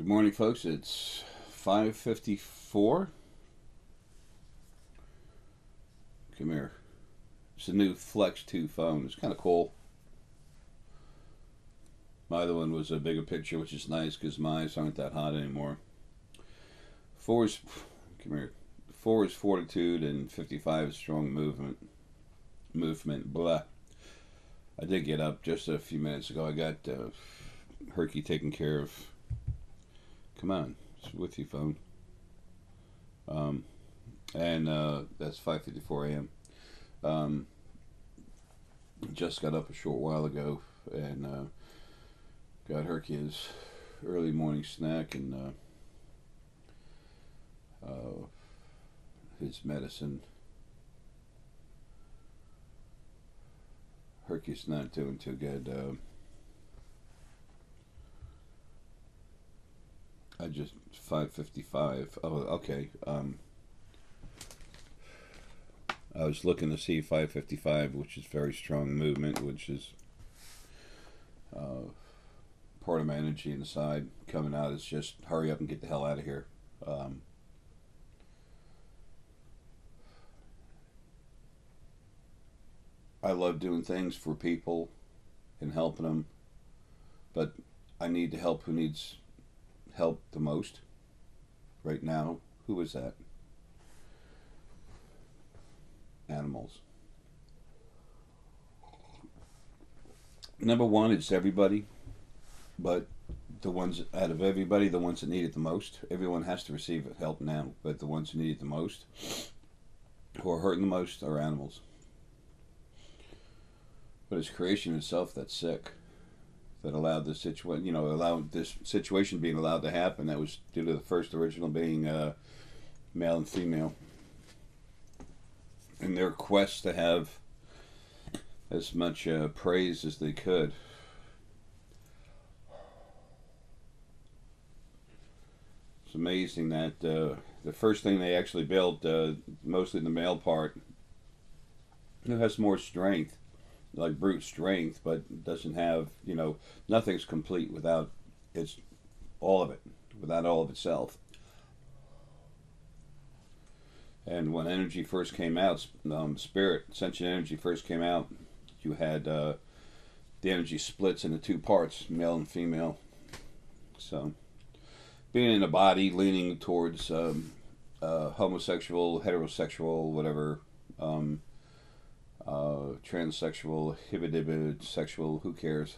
Good morning, folks. It's 5:54. Come here. It's a new Flex 2 phone. It's kind of cool. My other one was a bigger picture, which is nice because my eyes aren't that hot anymore. Come here. 4 is fortitude and 55 is strong movement. Blah. I did get up just a few minutes ago. I got Herky taken care of. Come on, it's with you, phone. And that's 5:54 a.m. Just got up a short while ago and got Herky his early morning snack and his medicine. Herky's not doing too good. I just 5:55. Oh, okay. I was looking to see 5:55, which is very strong movement, which is part of my energy inside coming out. Is just hurry up and get the hell out of here. I love doing things for people and helping them, but I need to help who needs help the most right now. Who is that? Animals. Number one, it's everybody, but the ones out of everybody, the ones that need it the most. Everyone has to receive help now, but the ones who need it the most, who are hurting the most, are animals. But it's creation itself that's sick, that allowed this situation, allowed this situation being allowed to happen. That was due to the first original being male and female, in their quest to have as much praise as they could. It's amazing that the first thing they actually built, mostly the male part, it has more strength, like brute strength, but doesn't have, nothing's complete without all of it, without all of itself. And when energy first came out, spirit, sentient energy first came out, you had the energy splits into two parts, male and female. So, being in a body leaning towards homosexual, heterosexual, whatever, transsexual, hibidibid, sexual, who cares?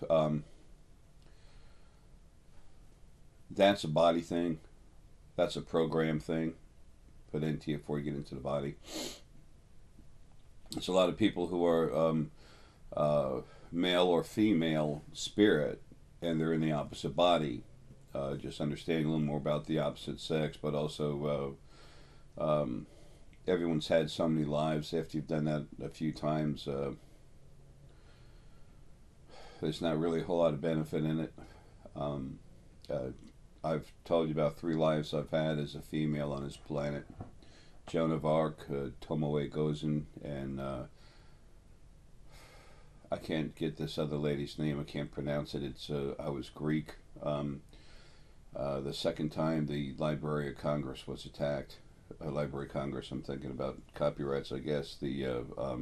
That's a body thing. That's a program thing put into you before you get into the body. There's a lot of people who are male or female spirit, and they're in the opposite body. Just understanding a little more about the opposite sex, but also everyone's had so many lives. After you've done that a few times, there's not really a whole lot of benefit in it. I've told you about 3 lives I've had as a female on this planet. Joan of Arc, Tomoe Gozen, and I can't get this other lady's name. I can't pronounce it. I was Greek. The second time the Library of Congress was attacked. Library of Congress, I'm thinking about copyrights, I guess. I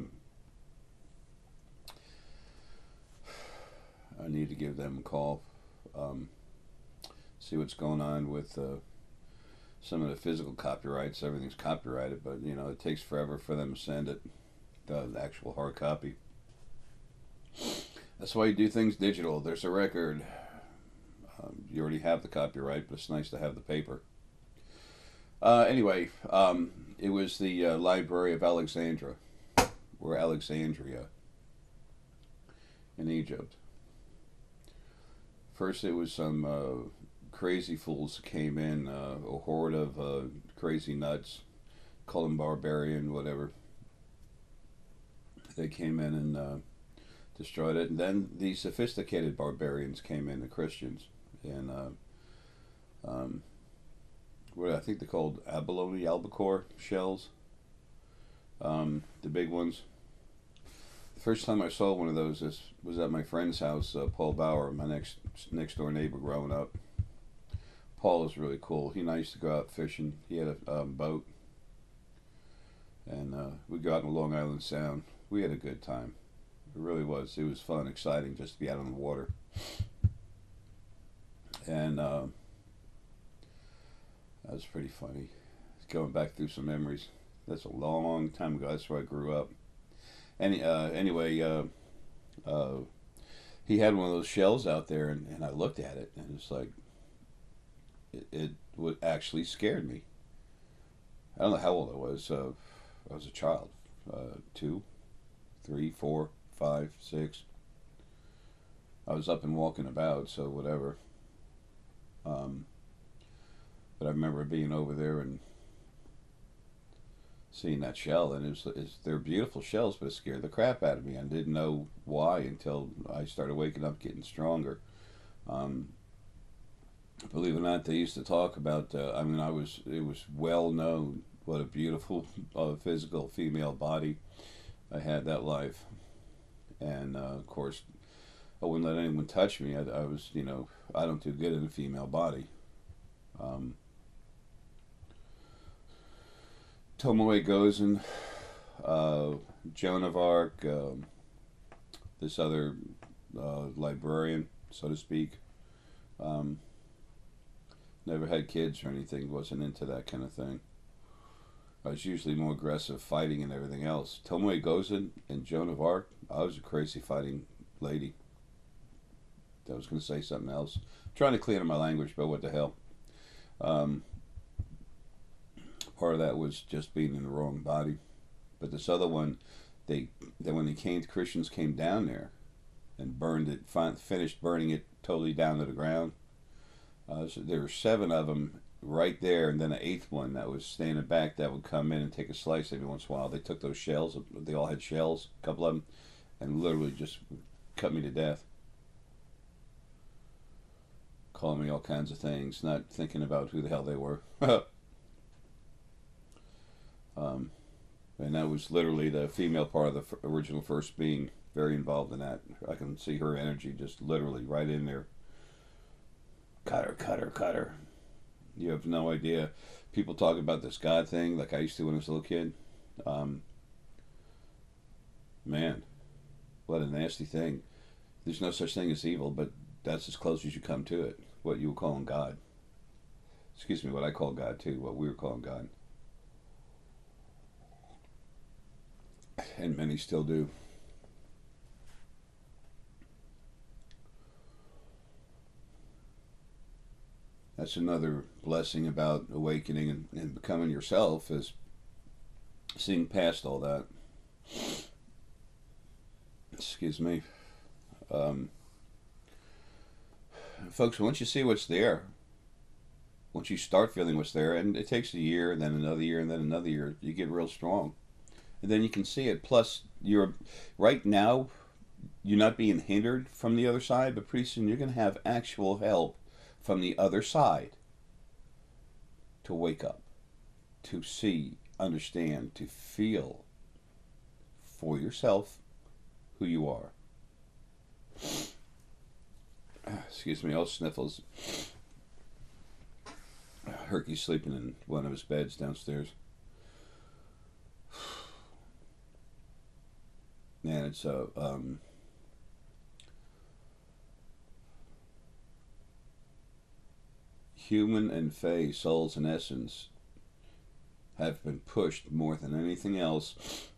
need to give them a call. See what's going on with some of the physical copyrights. Everything's copyrighted, but it takes forever for them to send it, the actual hard copy. That's why you do things digital. There's a record. You already have the copyright, but it's nice to have the paper. Anyway, it was the Library of Alexandria, or Alexandria, in Egypt. First, it was some crazy fools came in, a horde of crazy nuts, call them barbarian, whatever. They came in and destroyed it, and then the sophisticated barbarians came in, the Christians, and what I think they're called abalone, albacore shells, the big ones. The first time I saw one of those was at my friend's house, Paul Bauer, my next door neighbor growing up. Paul is really cool. He and I used to go out fishing. He had a boat, and we'd go out in Long Island Sound. We had a good time. It really was. It was fun, exciting just to be out on the water. And that was pretty funny. Going back through some memories. That's a long time ago. That's where I grew up. Anyway, he had one of those shells out there, and I looked at it, and it's like, it would actually scared me. I don't know how old I was. I was a child. 2, 3, 4, 5, 6. I was up and walking about, so whatever. But I remember being over there and seeing that shell, and they're beautiful shells, but it scared the crap out of me. I didn't know why until I started waking up, getting stronger. Believe it or not, they used to talk about. I mean, it was well known what a beautiful physical female body I had that life, and of course, I wouldn't let anyone touch me. I was, I don't do good in a female body. Tomoe Gozen, Joan of Arc, this other librarian, so to speak. Never had kids or anything, wasn't into that kind of thing. I was usually more aggressive fighting and everything else. Tomoe Gozen and Joan of Arc, I was a crazy fighting lady. I was going to say something else. I'm trying to clean up my language, but what the hell. Part of that was just being in the wrong body. But this other one, when the Christians came down there and burned it, finished burning it totally down to the ground. So there were 7 of them right there, and then an 8th one that was standing back that would come in and take a slice every once in a while. They took those shells, they all had shells, a couple of them, and literally just cut me to death. Calling me all kinds of things, not thinking about who the hell they were. And that was literally the female part of the original first being very involved in that. I can see her energy just literally right in there. Cut her, cut her, cut her. You have no idea. People talk about this God thing like I used to when I was a little kid. Man, what a nasty thing. There's no such thing as evil, but that's as close as you come to it. What you were calling God. Excuse me, what I call God too, what we were calling God. And many still do. That's another blessing about awakening and becoming yourself, is seeing past all that. Excuse me. Folks, once you see what's there, once you start feeling what's there, and it takes a year, and then another year, and then another year, you get real strong. And then you can see it. Plus, right now, you're not being hindered from the other side, but pretty soon you're going to have actual help from the other side to wake up, to see, understand, to feel for yourself who you are. Excuse me, all sniffles. Herky's sleeping in one of his beds downstairs. Man, it's human and fae, souls and essence, have been pushed more than anything else,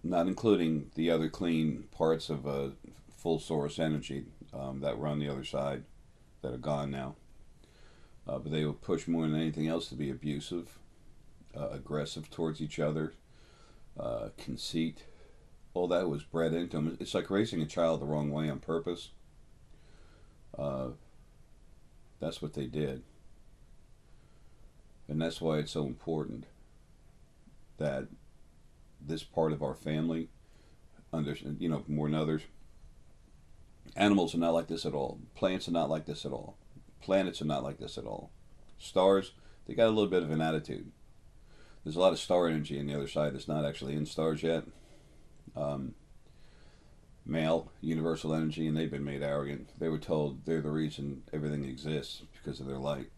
not including the other clean parts of full source energy that run the other side, that are gone now. But they were pushed more than anything else to be abusive, aggressive towards each other, conceit. All that was bred into them. It's like raising a child the wrong way on purpose. That's what they did. And that's why it's so important that this part of our family, more than others, animals are not like this at all. Plants are not like this at all. Planets are not like this at all. Stars, they got a little bit of an attitude. There's a lot of star energy on the other side that's not actually in stars yet. male, universal energy, and they've been made arrogant. They were told they're the reason everything exists because of their light.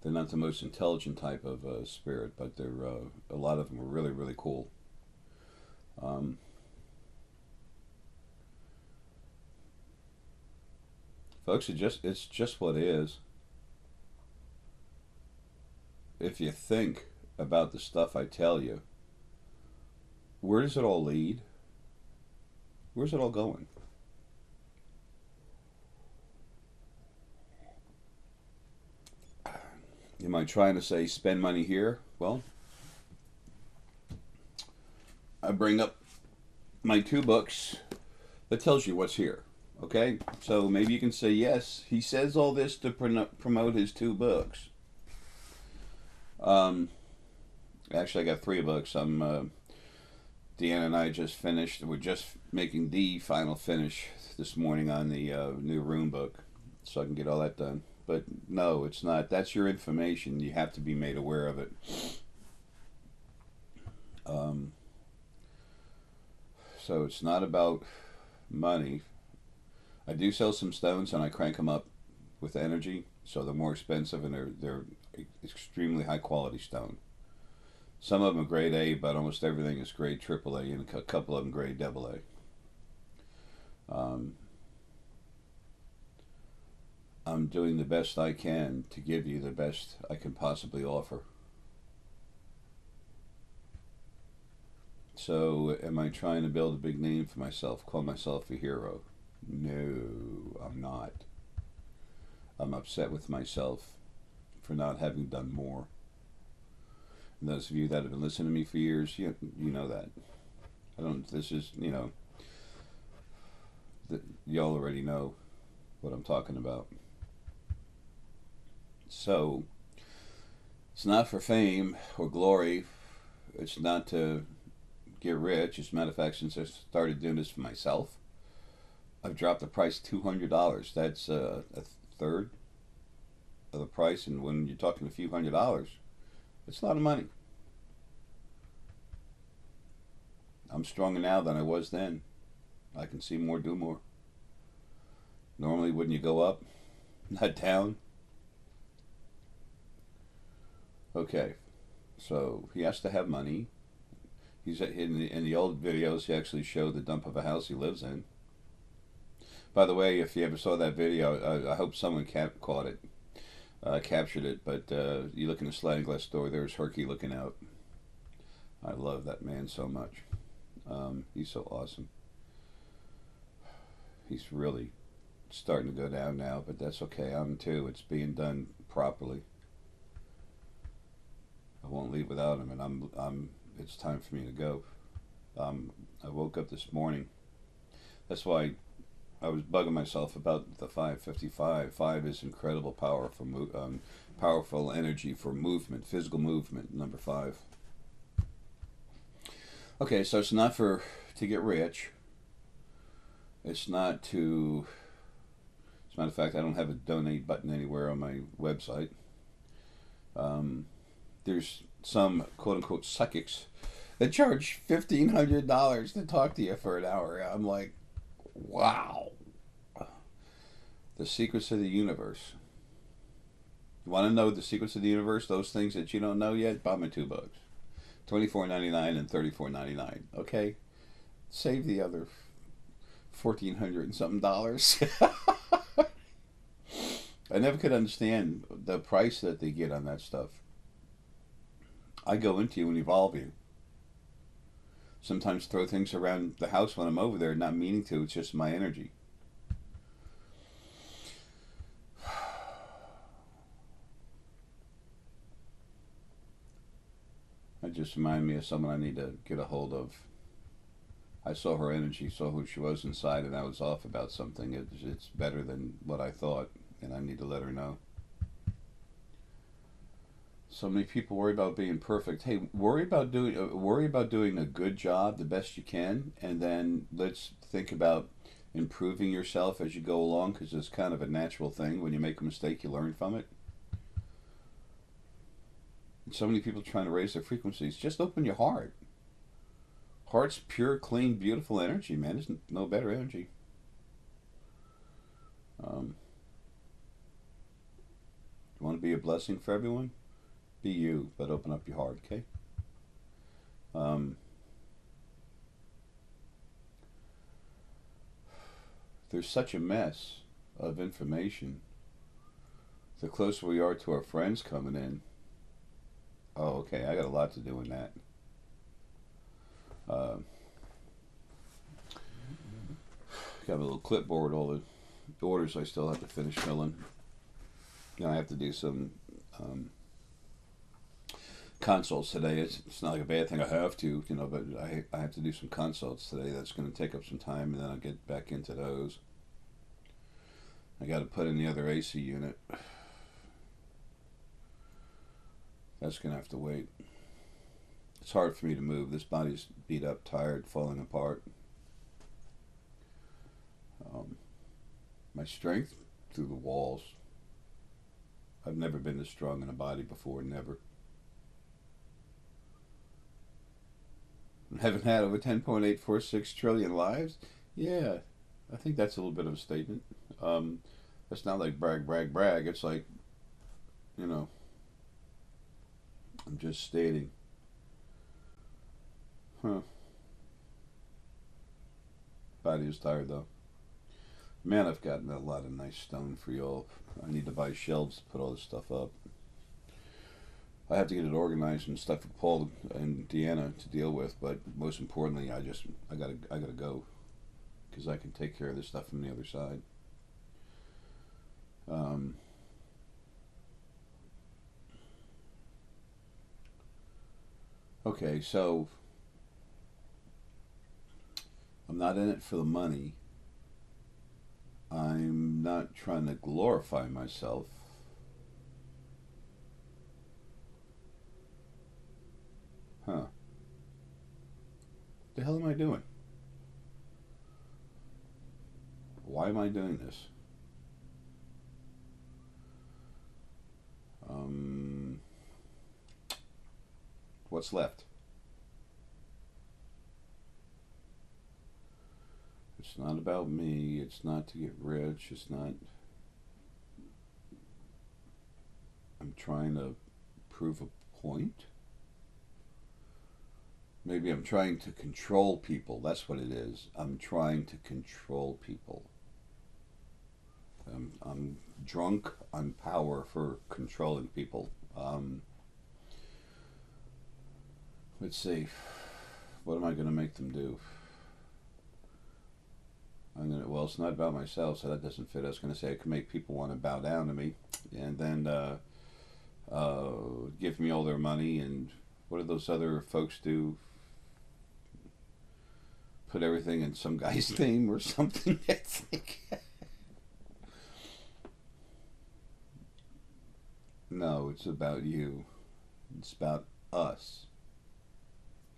They're not the most intelligent type of spirit, but they're a lot of them are really, really cool. Um, Folks, it's just what it is. If you think about the stuff I tell you, where does it all lead? Where's it all going? Am I trying to say spend money here? Well, I bring up my two books that tells you what's here. Okay, so maybe you can say yes. He says all this to promote his two books. Um, Actually, I got three books. Deanna and I just finished. We're just making the final finish this morning on the new Rune book, so I can get all that done. But no, it's not. That's your information. You have to be made aware of it. Um, so it's not about money. I do sell some stones and I crank them up with energy, so they're more expensive and they're extremely high quality stone. Some of them are grade A, but almost everything is grade AAA, and a couple of them grade AA. Um, I'm doing the best I can to give you the best I can possibly offer. So, am I trying to build a big name for myself, call myself a hero? No, I'm not. I'm upset with myself for not having done more. And those of you that have been listening to me for years, you know that. This is, y'all already know what I'm talking about. So, it's not for fame or glory. It's not to get rich. As a matter of fact, since I started doing this for myself, I've dropped the price $200. That's a third of the price, and when you're talking a few $100s, it's a lot of money. I'm stronger now than I was then. I can see more, do more. Normally, wouldn't you go up, not down? Okay, so he has to have money. He's in the old videos. He actually showed the dump of a house he lives in. By the way, if you ever saw that video, I hope someone caught it, captured it. But you look in the sliding glass door, there's Herky looking out. I love that man so much. He's so awesome. He's really starting to go down now, but that's okay. I'm too. It's being done properly. I won't leave without him, and I'm. It's time for me to go. I woke up this morning. That's why I was bugging myself about the 555. 5 is incredible power for powerful energy for movement, physical movement. Number 5. Okay, so it's not to get rich. It's not to. As a matter of fact, I don't have a donate button anywhere on my website. There's some quote-unquote psychics that charge $1,500 to talk to you for an hour. I'm like, wow. The secrets of the universe. You want to know the secrets of the universe? Those things that you don't know yet? Buy my 2 books. $24.99 and $34.99. Okay? Save the other $1,400 and something dollars. I never could understand the price that they get on that stuff. I go into you and evolve you. Sometimes throw things around the house when I'm over there, not meaning to. It's just my energy. That just reminded me of someone I need to get a hold of. I saw her energy, saw who she was inside, and I was off about something. It's better than what I thought, and I need to let her know. So many people worry about being perfect. Hey, worry about doing a good job, the best you can, and then let's think about improving yourself as you go along, because it's kind of a natural thing. When you make a mistake, you learn from it. And so many people trying to raise their frequencies. Just open your heart. Heart's pure, clean, beautiful energy, man. There's no better energy. You want to be a blessing for everyone? Be you, but open up your heart, okay? Um, there's such a mess of information. The closer we are to our friends coming in, oh, okay, I got a lot to do in that. Uh, got a little clipboard, all the orders I still have to finish filling. I have to do some consults today. It's not like a bad thing. I have to, but I have to do some consults today. That's going to take up some time, and then I'll get back into those. I got to put in the other AC unit. That's going to have to wait. It's hard for me to move. This body's beat up, tired, falling apart. My strength through the walls. I've never been this strong in a body before, never. Haven't had over 10.846 trillion lives? Yeah, I think that's a little bit of a statement. It's not like brag, brag, brag. It's like, I'm just stating. Body is tired though. Man, I've gotten a lot of nice stone for y'all. I need to buy shelves to put all this stuff up. I have to get it organized and stuff for Paul and Deanna to deal with, but most importantly, I gotta go because I can take care of this stuff from the other side. Okay, so I'm not in it for the money. I'm not trying to glorify myself. What the hell am I doing? Why am I doing this? What's left? It's not about me. It's not to get rich. It's not. I'm trying to prove a point. Maybe I'm trying to control people. That's what it is. I'm trying to control people. I'm drunk on power for controlling people. Let's see. What am I going to make them do? Well, it's not about myself, so that doesn't fit. I was going to say I could make people want to bow down to me, and then give me all their money. And what do those other folks do? Put everything in some guy's name or something. It's like no, it's about you. It's about us.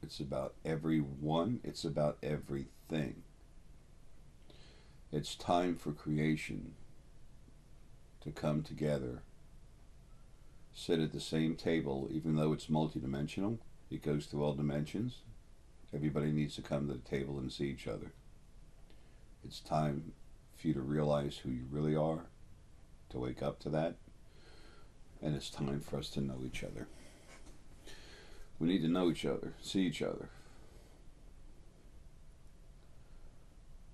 It's about everyone. It's about everything. It's time for creation to come together, sit at the same table, even though it's multidimensional. It goes through all dimensions. Everybody needs to come to the table and see each other. It's time for you to realize who you really are, to wake up to that, and it's time for us to know each other. We need to know each other, see each other.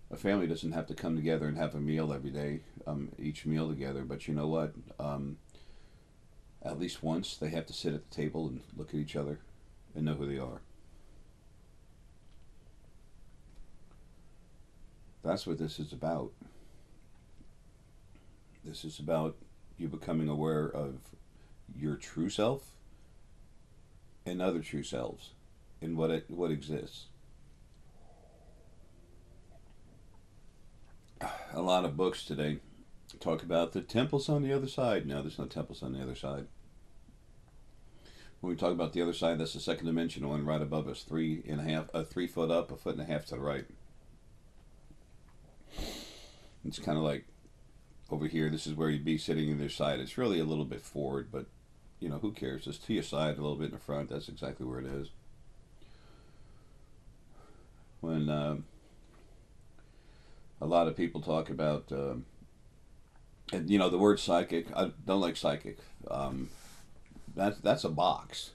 A family doesn't have to come together and have a meal every day, each meal together, but you know what? At least once they have to sit at the table and look at each other and know who they are. That's what this is about. This is about you becoming aware of your true self and other true selves and what exists. A lot of books today talk about the temples on the other side. No, there's no temples on the other side. When we talk about the other side, that's the second dimensional one right above us, 3 foot up, 1.5 feet to the right. It's kind of like over here, this is where you'd be sitting on their side. It's really a little bit forward, but who cares? Just to your side, a little bit in the front. That's exactly where it is. when a lot of people talk about, and you know, the word psychic. I don't like psychic. That's a box.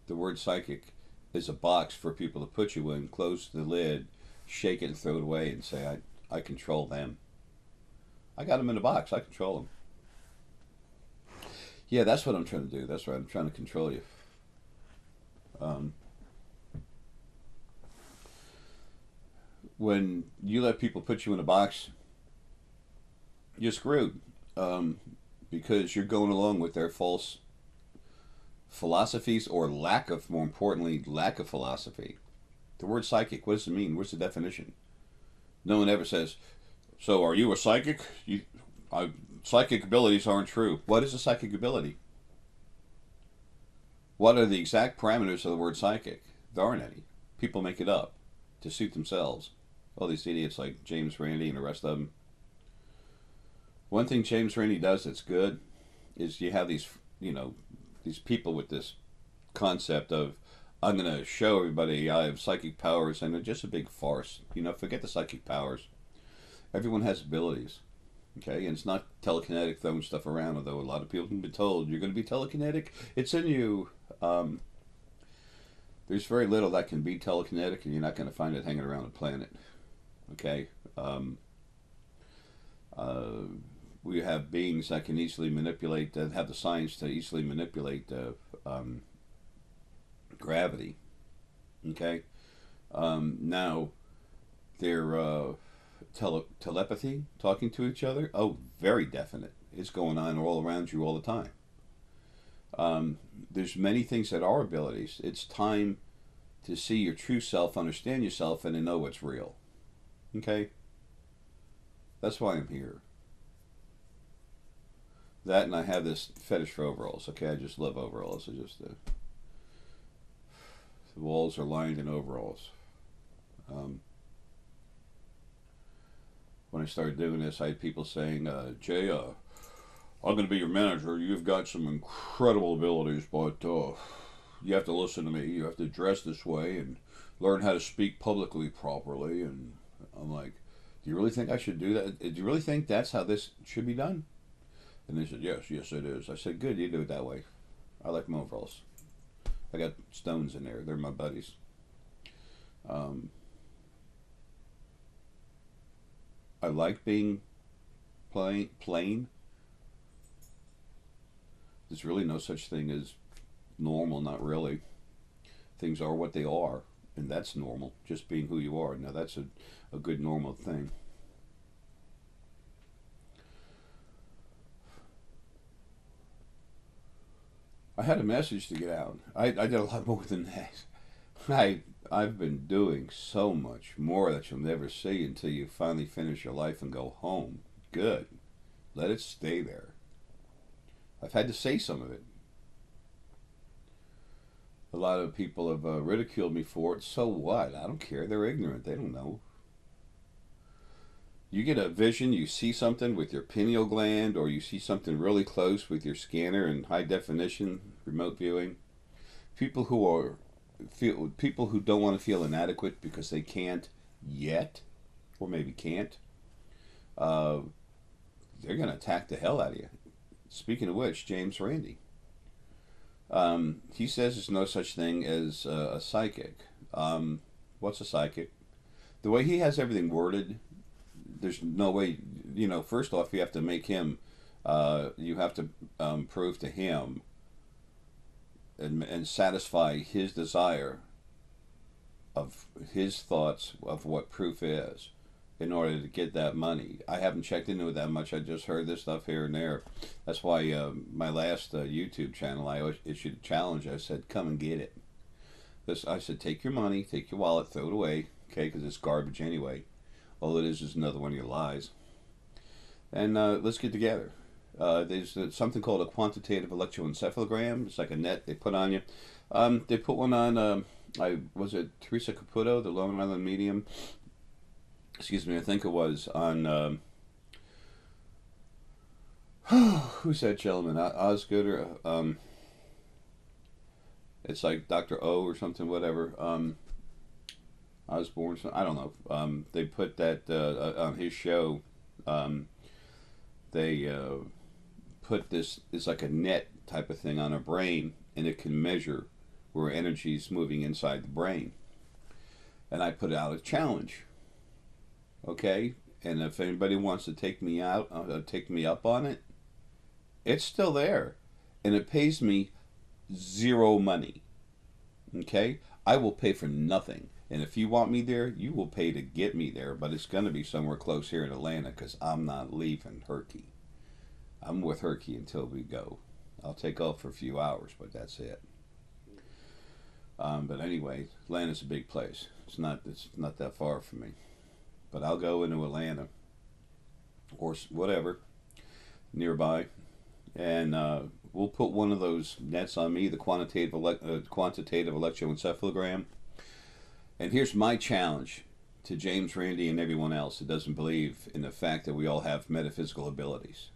The word psychic is a box for people to put you in, close the lid, shake it, and throw it away, and say, I control them. I got them in a box. I control them. Yeah, that's what I'm trying to do. That's right. I'm trying to control you. Um, when you let people put you in a box, you're screwed. Because you're going along with their false philosophies or lack of, more importantly, lack of philosophy. The word psychic, what does it mean? What's the definition? No one ever says, so are you a psychic? Psychic abilities aren't true. What is a psychic ability? What are the exact parameters of the word psychic? There aren't any. People make it up to suit themselves. All these idiots like James Randi and the rest of them. One thing James Randi does that's good is you have these, these people with this concept of, I'm going to show everybody I have psychic powers, and they're just a big farce. Forget the psychic powers. Everyone has abilities, okay? And it's not telekinetic throwing stuff around, although a lot of people have been told, you're going to be telekinetic, it's in you. There's very little that can be telekinetic, and you're not going to find it hanging around the planet, okay? We have beings that can easily manipulate, that have the science to easily manipulate gravity. Okay? Now, their telepathy, talking to each other, oh, very definite. It's going on all around you all the time. There's many things that are abilities. It's time to see your true self, understand yourself, and to know what's real. Okay? That's why I'm here. That, and I have this fetish for overalls. Okay, I just love overalls. The walls are lined in overalls. When I started doing this, I had people saying, Jay, I'm going to be your manager. You've got some incredible abilities, but you have to listen to me. You have to dress this way and learn how to speak publicly properly. And I'm like, do you really think I should do that? Do you really think that's how this should be done? And they said, yes, it is. I said, good, you do it that way. I like my overalls. I got stones in there. They're my buddies. I like being plain. There's really no such thing as normal, not really. Things are what they are, and that's normal. Just being who you are. Now, that's a good normal thing. I had a message to get out. I did a lot more than that. I've been doing so much more that you'll never see until you finally finish your life and go home. Good. Let it stay there. I've had to say some of it. A lot of people have ridiculed me for it. So what? I don't care. They're ignorant. They don't know. You get a vision, you see something with your pineal gland, or you see something really close with your scanner and high definition remote viewing. People who don't want to feel inadequate because they can't yet, or maybe can't, they're going to attack the hell out of you. Speaking of which, James Randi, he says there's no such thing as a psychic. What's a psychic? The way he has everything worded, there's no way, first off, you have to make him, you have to prove to him and satisfy his desire of his thoughts of what proof is in order to get that money. I haven't checked into it that much. I just heard this stuff here and there. That's why my last YouTube channel, I issued a challenge. I said, come and get it. I said, take your money, take your wallet, throw it away, okay, because it's garbage anyway. All it is another one of your lies. And let's get together. There's something called a quantitative electroencephalogram. It's like a net they put on you. They put one on, was it Teresa Caputo, the Long Island medium? Excuse me, I think it was on, who's that gentleman? Osgood or, it's like Dr. O or something, whatever. Osborne, I don't know. They put that on his show. Um, they put this, it's like a net type of thing on a brain, and it can measure where energy is moving inside the brain. And I put out a challenge, okay? And if anybody wants to take me up on it, it's still there, and it pays me zero money. Okay, I will pay for nothing, and if you want me there, you will pay to get me there. But it's gonna be somewhere close here in Atlanta, because I'm not leaving Herky. I'm with Herky until we go. I'll take off for a few hours, but that's it. But anyway, Atlanta's a big place. It's not that far from me. But I'll go into Atlanta or whatever nearby, and we'll put one of those nets on me, the quantitative electroencephalogram. And here's my challenge to James Randi and everyone else that doesn't believe in the fact that we all have metaphysical abilities.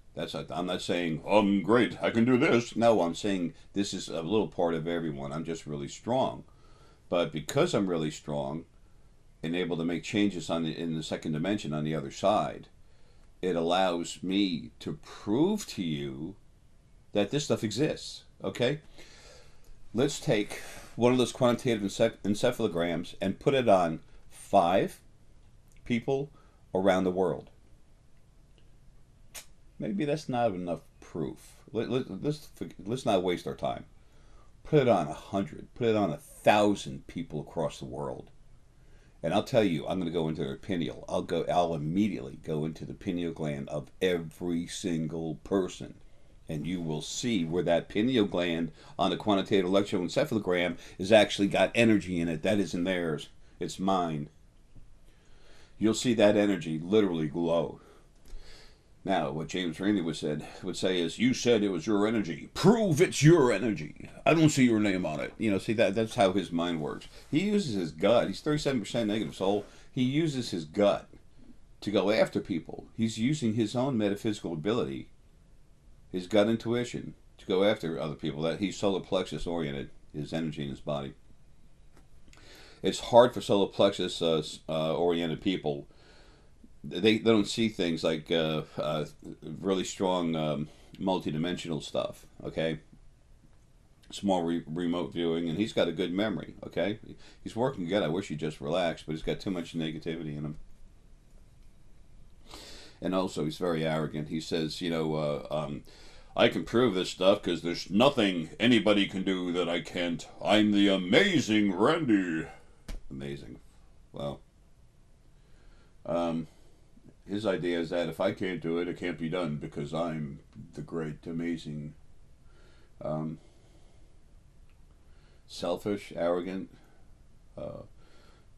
I'm not saying I'm great, I can do this. No, I'm saying this is a little part of everyone. I'm just really strong. But because I'm really strong and able to make changes in the second dimension on the other side, it allows me to prove to you that this stuff exists. Okay? Let's take one of those quantitative encephalograms and put it on 5 people around the world. Maybe that's not enough proof. Let's not waste our time. Put it on 100. Put it on 1,000 people across the world. And I'll tell you, I'm going to go into their pineal. I'll immediately go into the pineal gland of every single person. And you will see where that pineal gland on the quantitative electroencephalogram is actually got energy in it. That isn't theirs. It's mine. You'll see that energy literally glow. Now, what James Randi would say is, you said it was your energy. Prove it's your energy. I don't see your name on it. See, that's how his mind works. He uses his gut. He's 37% negative soul. He uses his gut to go after people. He's using his own metaphysical ability, his gut intuition, to go after other people. That he's solar plexus oriented, his energy in his body. It's hard for solar plexus oriented people. They don't see things like really strong multi-dimensional stuff. Okay, small remote viewing, and he's got a good memory. Okay, he's working good. I wish he just relaxed, but he's got too much negativity in him. And also, he's very arrogant. He says, I can prove this stuff because there's nothing anybody can do that I can't. I'm the amazing Randy. Amazing. Well, his idea is that if I can't do it, it can't be done because I'm the great, amazing, selfish, arrogant,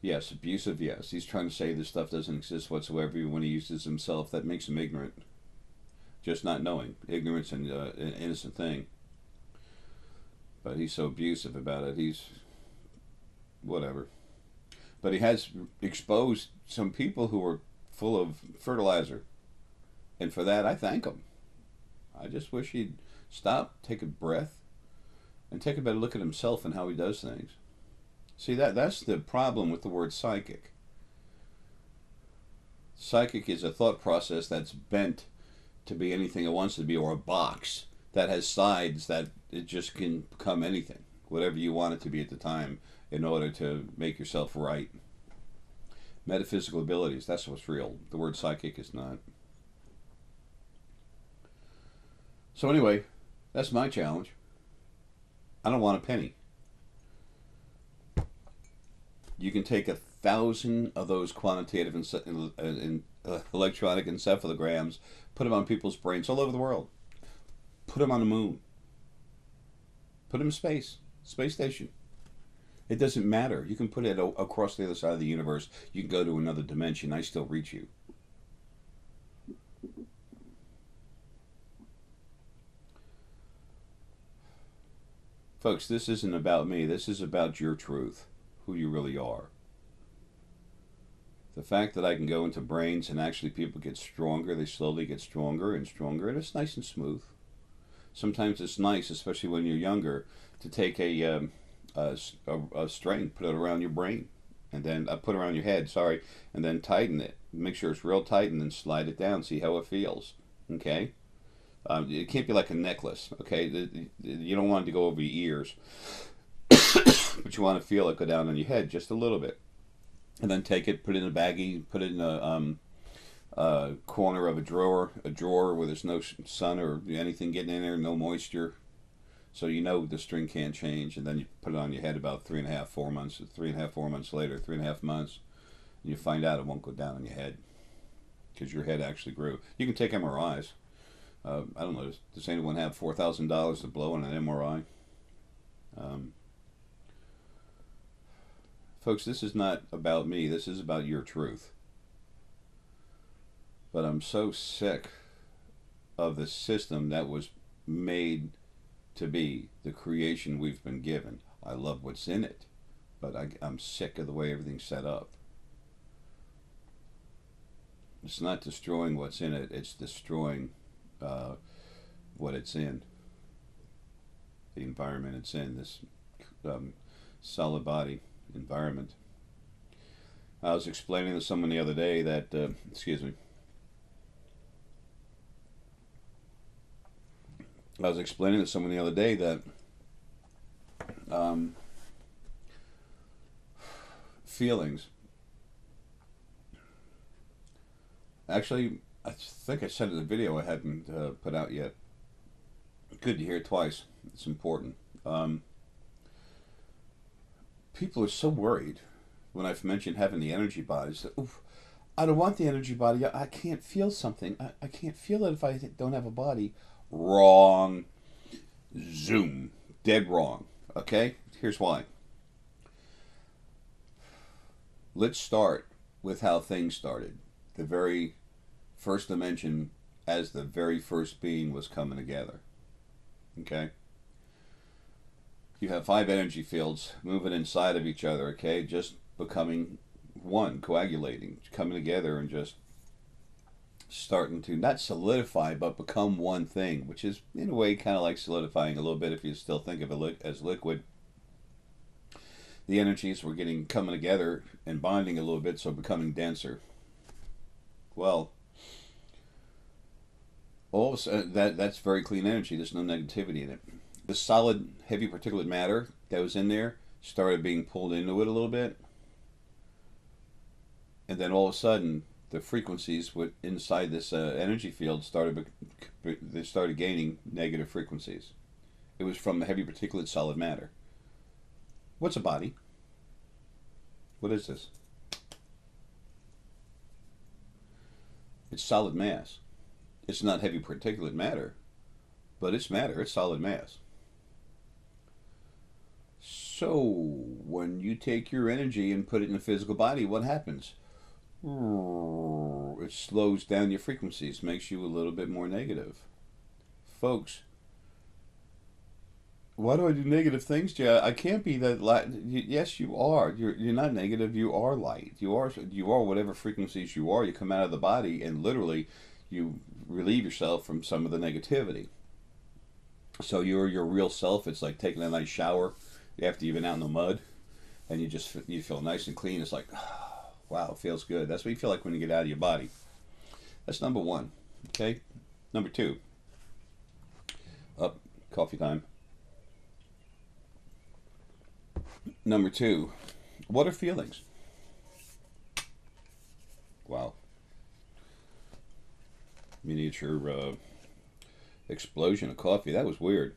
yes, abusive, yes. He's trying to say this stuff doesn't exist whatsoever. When he uses himself, that makes him ignorant. Just not knowing. Ignorance and an innocent thing. But he's so abusive about it. He's whatever. But he has exposed some people who are full of fertilizer. And for that, I thank him. I just wish he'd stop, take a breath, and take a better look at himself and how he does things. See, that's the problem with the word psychic. Psychic is a thought process that's bent to be anything it wants to be, or a box that has sides that it just can become anything, whatever you want it to be at the time, in order to make yourself right. Metaphysical abilities, that's what's real. The word psychic is not. So anyway, that's my challenge. I don't want a penny. You can take 1,000 of those quantitative electronic encephalograms, put them on people's brains all over the world. Put them on the moon. Put them in space station. It doesn't matter. You can put it across the other side of the universe. You can go to another dimension. I still reach you. Folks, this isn't about me. This is about your truth, who you really are. The fact that I can go into brains and actually people get stronger, they slowly get stronger and stronger, and it's nice and smooth. Sometimes it's nice, especially when you're younger, to take a string, put it around your brain, and then put it around your head. Sorry, and then tighten it. Make sure it's real tight, and then slide it down. See how it feels. Okay. It can't be like a necklace. Okay. You don't want it to go over your ears, but you want to feel it go down on your head just a little bit, and then take it, put it in a baggie, put it in a corner of a drawer where there's no sun or anything getting in there, no moisture, so you know the string can't change. And then you put it on your head about 4 months later, 3.5 months, and you find out it won't go down on your head because your head actually grew. You can take MRIs. I don't know. Does anyone have $4,000 to blow on an MRI? Folks, this is not about me. This is about your truth. But I'm so sick of the system that was made to be the creation we've been given. I love what's in it, but I'm sick of the way everything's set up. It's not destroying what's in it, it's destroying what it's in, the environment it's in, this solid body environment. I was explaining to someone the other day that, I was explaining to someone the other day that feelings, actually, I think I said in the video I hadn't put out yet. Good to hear it twice. It's important. People are so worried when I've mentioned having the energy bodies that, oof, I don't want the energy body. I can't feel something. I can't feel it if I don't have a body. Wrong. Zoom. Dead wrong. Okay? Here's why. Let's start with how things started. The very first dimension, as the very first being was coming together. Okay? You have 5 energy fields moving inside of each other, okay? Just becoming one, coagulating, coming together and just starting to not solidify but become one thing, which is in a way kind of like solidifying a little bit if you still think of it as liquid. The energies were coming together and bonding a little bit, so becoming denser. Well, all of a sudden, that's very clean energy. There's no negativity in it. The solid, heavy particulate matter that was in there started being pulled into it a little bit, and then all of a sudden, the frequencies inside this energy field started gaining negative frequencies. It was from the heavy particulate solid matter. What's a body? What is this? It's solid mass. It's not heavy particulate matter, but it's matter. It's solid mass. So when you take your energy and put it in a physical body, what happens? It slows down your frequencies, makes you a little bit more negative. Folks, why do I do negative things, Jay? I can't be that light. Yes, you are. You're not negative. You are light. You are whatever frequencies you are. You come out of the body and literally you relieve yourself from some of the negativity. So you're your real self. It's like taking a nice shower after you've been out in the mud, and you feel nice and clean. It's like, wow, it feels good. That's what you feel like when you get out of your body. That's number one. Okay? Number two. Coffee time. Number two. What are feelings? Wow. Miniature explosion of coffee. That was weird.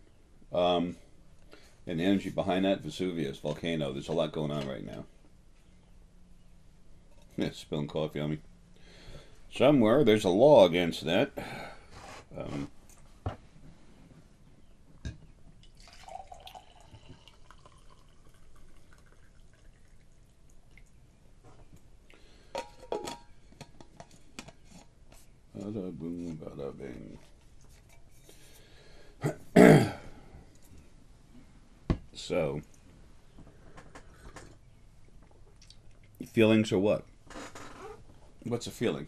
And the energy behind that, Vesuvius, volcano. There's a lot going on right now. Yeah, spilling coffee on me. Somewhere there's a law against that. Bada boom, bada bing. So, feelings are what? What's a feeling?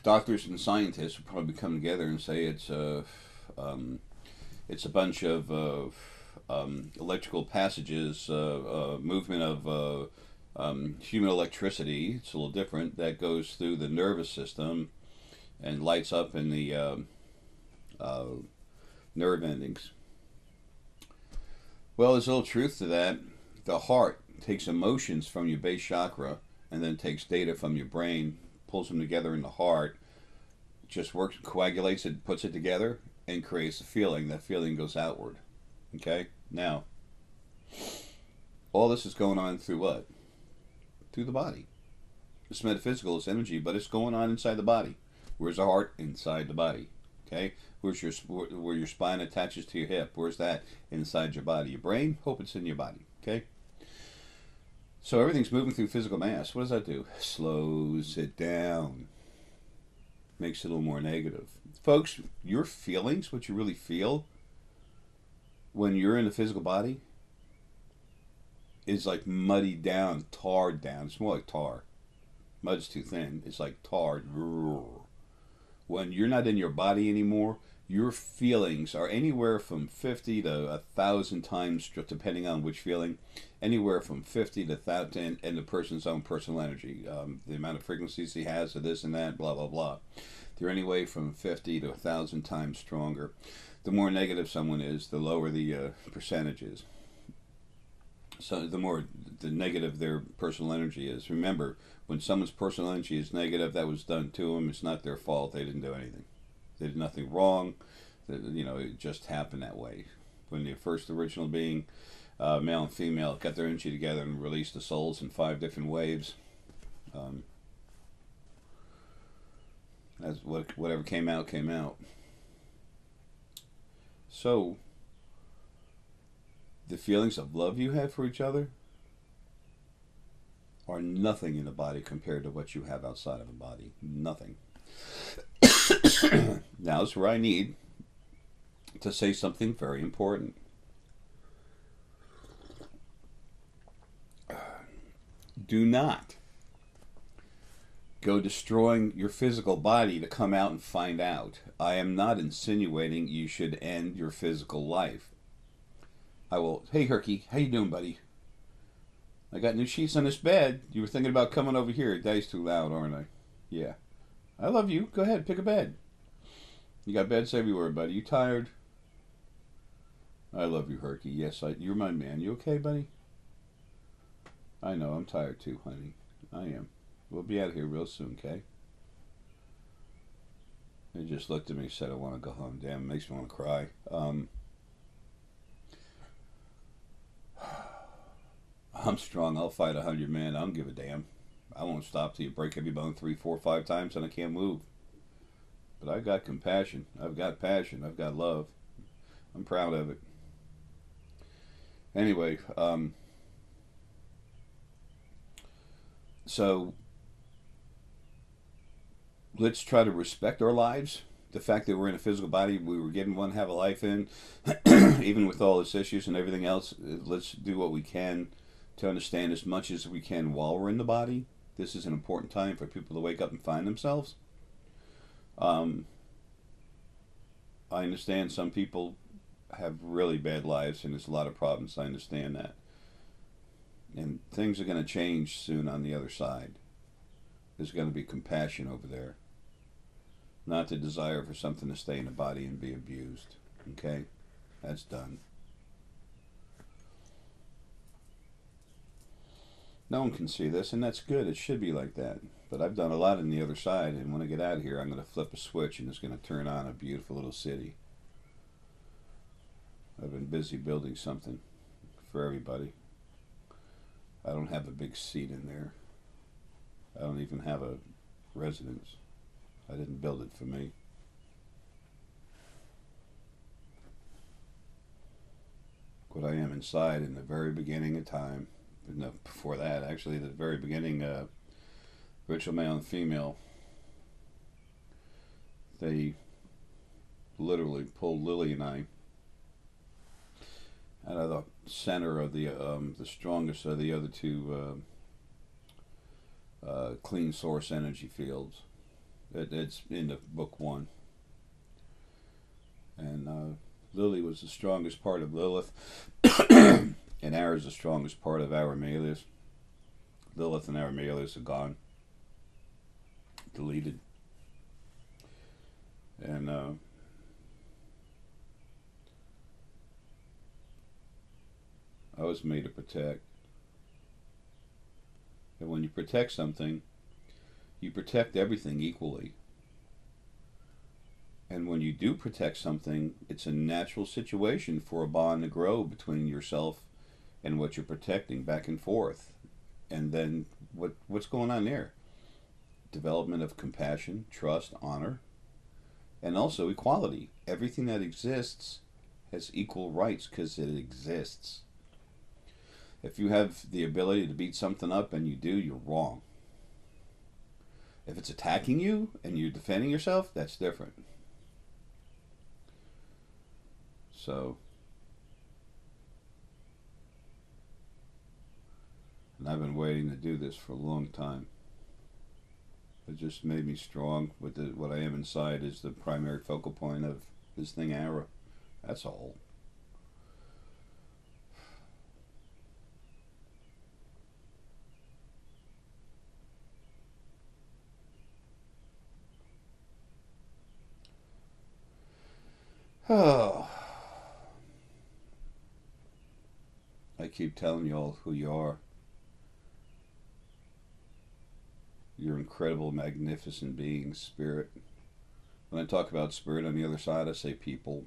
Doctors and scientists will probably come together and say it's a bunch of electrical passages, movement of human electricity. It's a little different. That goes through the nervous system and lights up in the uh, nerve endings. Well, there's a little truth to that. The heart takes emotions from your base chakra and then takes data from your brain, pulls them together in the heart, just works, coagulates it, puts it together, and creates a feeling. That feeling goes outward. Okay? Now, all this is going on through what? Through the body. It's metaphysical, it's energy, but it's going on inside the body. Where's the heart? Inside the body. Okay? Where's where your spine attaches to your hip? Where's that? Inside your body. Your brain? Hope it's in your body. Okay? So everything's moving through physical mass. What does that do? Slows it down. Makes it a little more negative. Folks, your feelings, what you really feel when you're in the physical body, is like muddied down, tarred down. It's more like tar. Mud's too thin. It's like tarred. When you're not in your body anymore, your feelings are anywhere from 50 to 1,000 times, depending on which feeling, anywhere from 50 to 1,000, and the person's own personal energy, the amount of frequencies he has of this and that, blah, blah, blah. They're anyway from 50 to 1,000 times stronger. The more negative someone is, the lower the percentage is. So the more the negative their personal energy is. Remember, when someone's personal energy is negative, that was done to them. It's not their fault. They didn't do anything. They did nothing wrong. It just happened that way. When the first original being, male and female, got their energy together and released the souls in 5 different waves, as whatever came out, came out. So, the feelings of love you have for each other are nothing in the body compared to what you have outside of the body. Nothing. Now is where I need to say something very important. Do not go destroying your physical body to come out and find out. I am not insinuating you should end your physical life. I will. Hey, Herky, how you doing, buddy? I got new sheets on this bed. You were thinking about coming over here. Daddy's too loud, aren't I? Yeah. I love you. Go ahead, pick a bed. You got beds everywhere, buddy. You tired? I love you, Herky. Yes, you're my man. You okay, buddy? I know. I'm tired too, honey. I am. We'll be out of here real soon, okay? He just looked at me and said, I want to go home. Damn, it makes me want to cry. I'm strong. I'll fight 100 men. I don't give a damn. I won't stop till you break every bone 3, 4, 5 times and I can't move. But I've got compassion. I've got passion. I've got love. I'm proud of it. Anyway, so let's try to respect our lives. The fact that we're in a physical body, we were given one to have a life in, even with all its issues and everything else, let's do what we can to understand as much as we can while we're in the body. This is an important time for people to wake up and find themselves. I understand some people have really bad lives and there's a lot of problems. I understand that. And things are going to change soon on the other side. There's going to be compassion over there. Not the desire for something to stay in the body and be abused. Okay? That's done. No one can see this, and that's good. It should be like that. But I've done a lot on the other side, and when I get out of here, I'm going to flip a switch, and it's going to turn on a beautiful little city. I've been busy building something for everybody. I don't have a big seat in there. I don't even have a residence. I didn't build it for me. But I am inside in the very beginning of time. No, before that, actually, the very beginning, ritual male and female, they literally pulled Lily and I out of the center of the strongest of the other two clean source energy fields. It's in the book 1. And Lily was the strongest part of Lilith, and Ara is the strongest part of our Malleus. Lilith and our Malleus are gone, deleted, and I was made to protect. And when you protect something, you protect everything equally. And when you do protect something, it's a natural situation for a bond to grow between yourself and what you're protecting, back and forth. And then what's going on there? Development of compassion, trust, honor, and also equality. Everything that exists has equal rights because it exists. If you have the ability to beat something up and you do, you're wrong. If it's attacking you and you're defending yourself, that's different. So, and I've been waiting to do this for a long time. It just made me strong. With what I am inside is the primary focal point of this thing, Ara. That's all. Oh. I keep telling you all who you are. You're incredible, magnificent beings, spirit. When I talk about spirit on the other side, I say people,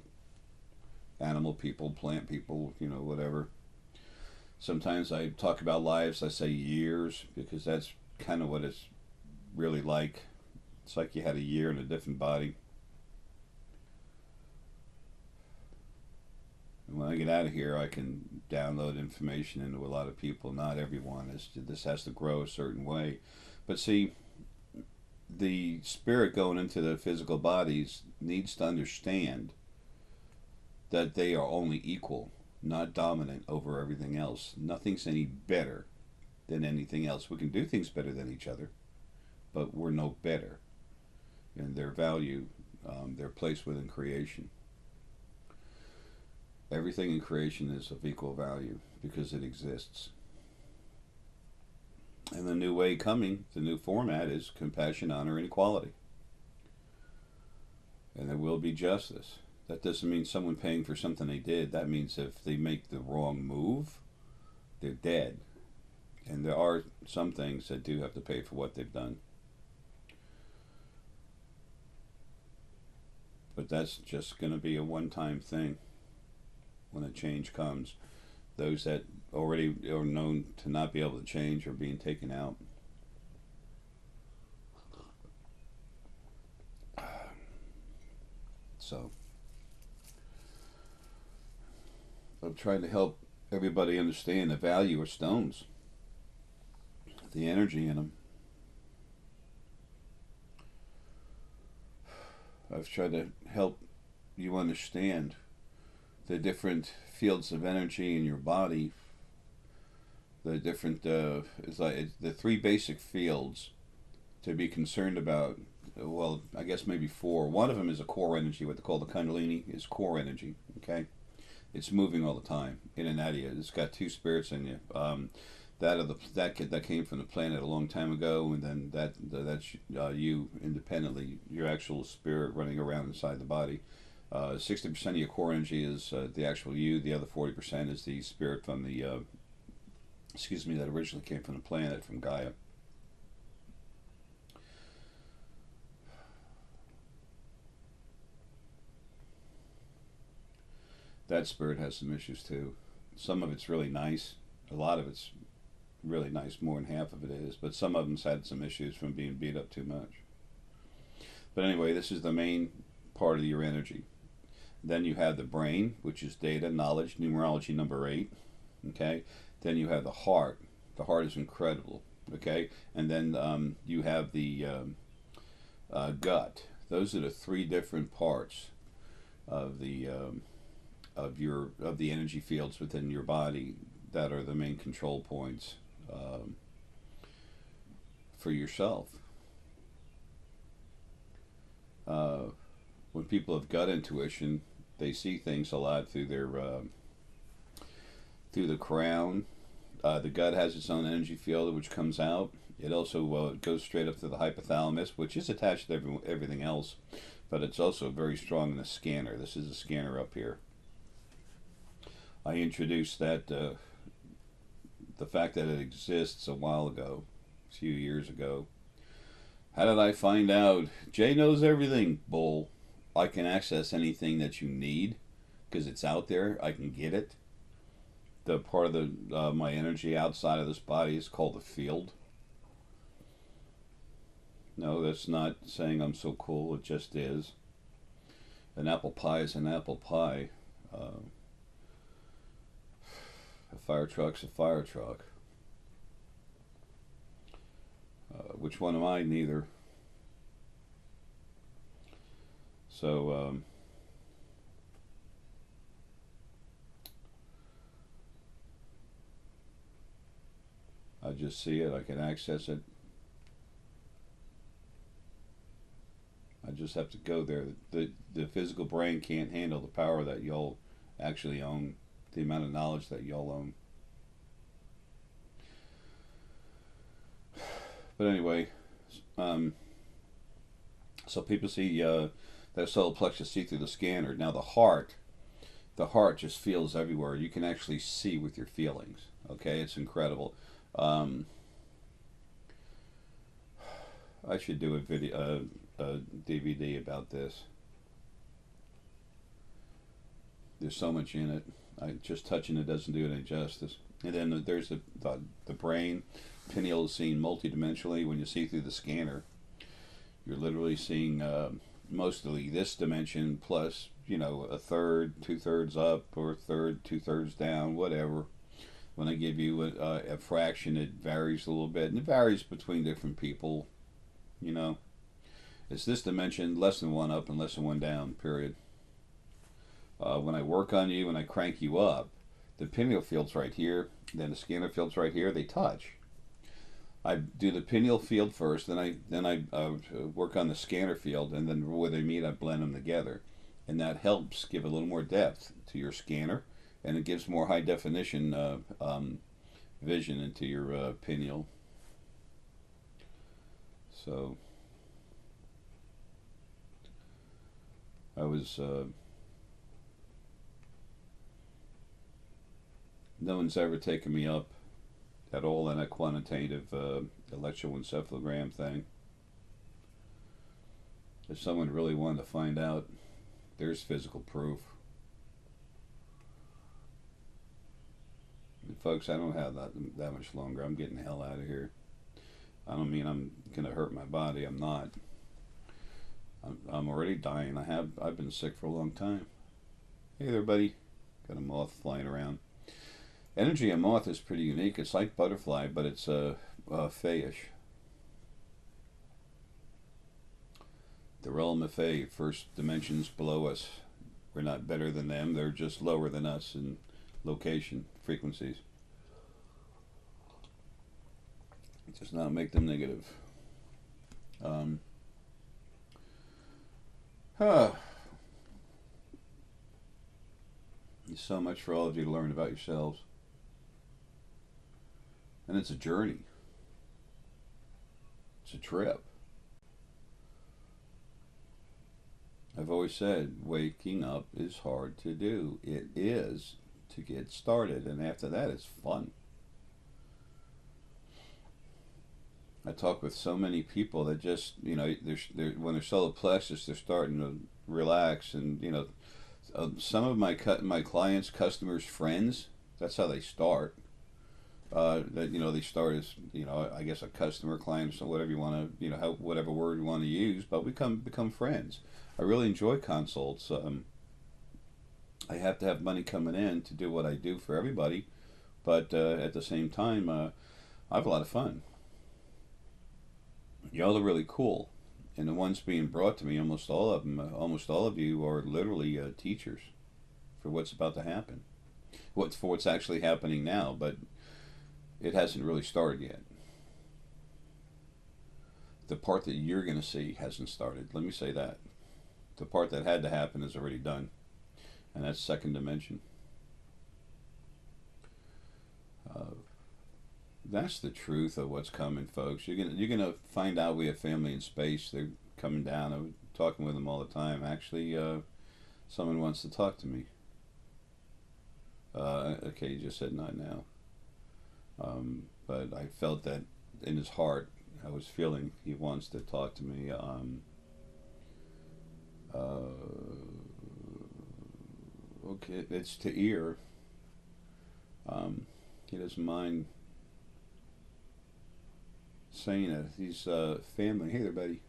animal people, plant people, whatever. Sometimes I talk about lives, I say years, because that's kind of what it's really like. It's like you had a year in a different body. And when I get out of here, I can download information into a lot of people. Not everyone. This has to grow a certain way. But see, the spirit going into the physical bodies needs to understand that they are only equal, not dominant over everything else. Nothing's any better than anything else. We can do things better than each other, but we're no better in their value, their place within creation. Everything in creation is of equal value because it exists. And the new way coming, the new format is compassion, honor, and equality. And there will be justice. That doesn't mean someone paying for something they did. That means if they make the wrong move, they're dead. And there are some things that do have to pay for what they've done. But that's just going to be a one-time thing when a change comes. Those that already are known to not be able to change are being taken out. So, I'm trying to help everybody understand the value of stones, the energy in them. I've tried to help you understand the different fields of energy in your body, the different it's like the three basic fields to be concerned about. Well, I guess maybe four. One of them is a core energy, what they call the Kundalini is core energy. Okay, it's moving all the time in and out of you. It's got two spirits in you. That came from the planet a long time ago, and then that's you independently, your actual spirit running around inside the body. 60% of your core energy is the actual you. The other 40% is the spirit from the, that originally came from the planet, from Gaia. That spirit has some issues too. Some of it's really nice. A lot of it's really nice. More than half of it is. But some of them's had some issues from being beat up too much. But anyway, this is the main part of your energy. Then you have the brain, which is data, knowledge, numerology number 8. Okay. Then you have the heart. The heart is incredible. Okay. And then you have the gut. Those are the three different parts of the of the energy fields within your body that are the main control points for yourself. When people have gut intuition, they see things a lot through their through the crown. The gut has its own energy field which comes out. It also goes straight up to the hypothalamus, which is attached to everything else, but it's also very strong in the scanner. This is a scanner up here. I introduced that the fact that it exists a while ago, a few years ago. How did I find out? Jay knows everything. Bull. I can access anything that you need because it's out there. I can get it. The part of the my energy outside of this body is called the field. No, that's not saying I'm so cool. It just is. An apple pie is an apple pie. A fire truck's a fire truck. Which one am I? Neither. So, I just see it. I can access it. I just have to go there. The physical brain can't handle the power that y'all actually own, the amount of knowledge that y'all own. But anyway, so people see that solar plexus see through the scanner. Now the heart just feels everywhere. You can actually see with your feelings. Okay, it's incredible. I should do a video, a DVD about this. There's so much in it. Just touching it doesn't do it any justice. And then there's the brain. Pineal is seen multidimensionally. When you see through the scanner, you're literally seeing mostly this dimension plus, a third, 2/3 up, or a third, 2/3 down, whatever. When I give you a fraction, it varies a little bit, and it varies between different people. It's this dimension, less than 1 up and less than 1 down, period. When I work on you and I crank you up, the pineal field's right here, then the scanner field's right here, they touch. I do the pineal field first, then I work on the scanner field, and then where they meet, I blend them together. And that helps give a little more depth to your scanner, and it gives more high definition vision into your pineal. So I was no one's ever taken me up at all in a quantitative electroencephalogram thing. If someone really wanted to find out, there's physical proof. And folks, I don't have that much longer. I'm getting the hell out of here. I don't mean I'm gonna hurt my body. I'm not. I'm already dying. I've been sick for a long time. Hey there, buddy. Got a moth flying around. Energy of moth is pretty unique. It's like butterfly, but it's fayish. The realm of Fey, first dimensions below us. We're not better than them. They're just lower than us in location, frequencies. It does not make them negative. There's so much for all of you to learn about yourselves. And it's a journey. It's a trip. I've always said waking up is hard to do. It is to get started, and after that it's fun. I talk with so many people that just, when they're solar plexus, they're starting to relax, and some of my clients, customers, friends, that's how they start. They start as I guess a customer, client, so whatever you want to whatever word you want to use, but we become friends. I really enjoy consults. I have to have money coming in to do what I do for everybody, but at the same time, I have a lot of fun. Y'all are really cool, and the ones being brought to me, almost all of you are literally teachers for what's about to happen, what's actually happening now, but it hasn't really started yet. The part that you're going to see hasn't started. Let me say that. The part that had to happen is already done. and that's second dimension. Uh, that's the truth of what's coming, folks. You're gonna find out we have family in space. They're coming down. I'm talking with them all the time. Actually, someone wants to talk to me. Okay, he just said not now. But I felt that in his heart. I was feeling he wants to talk to me. Okay, it's to ear. He doesn't mind saying it. He's family. Hey there, buddy.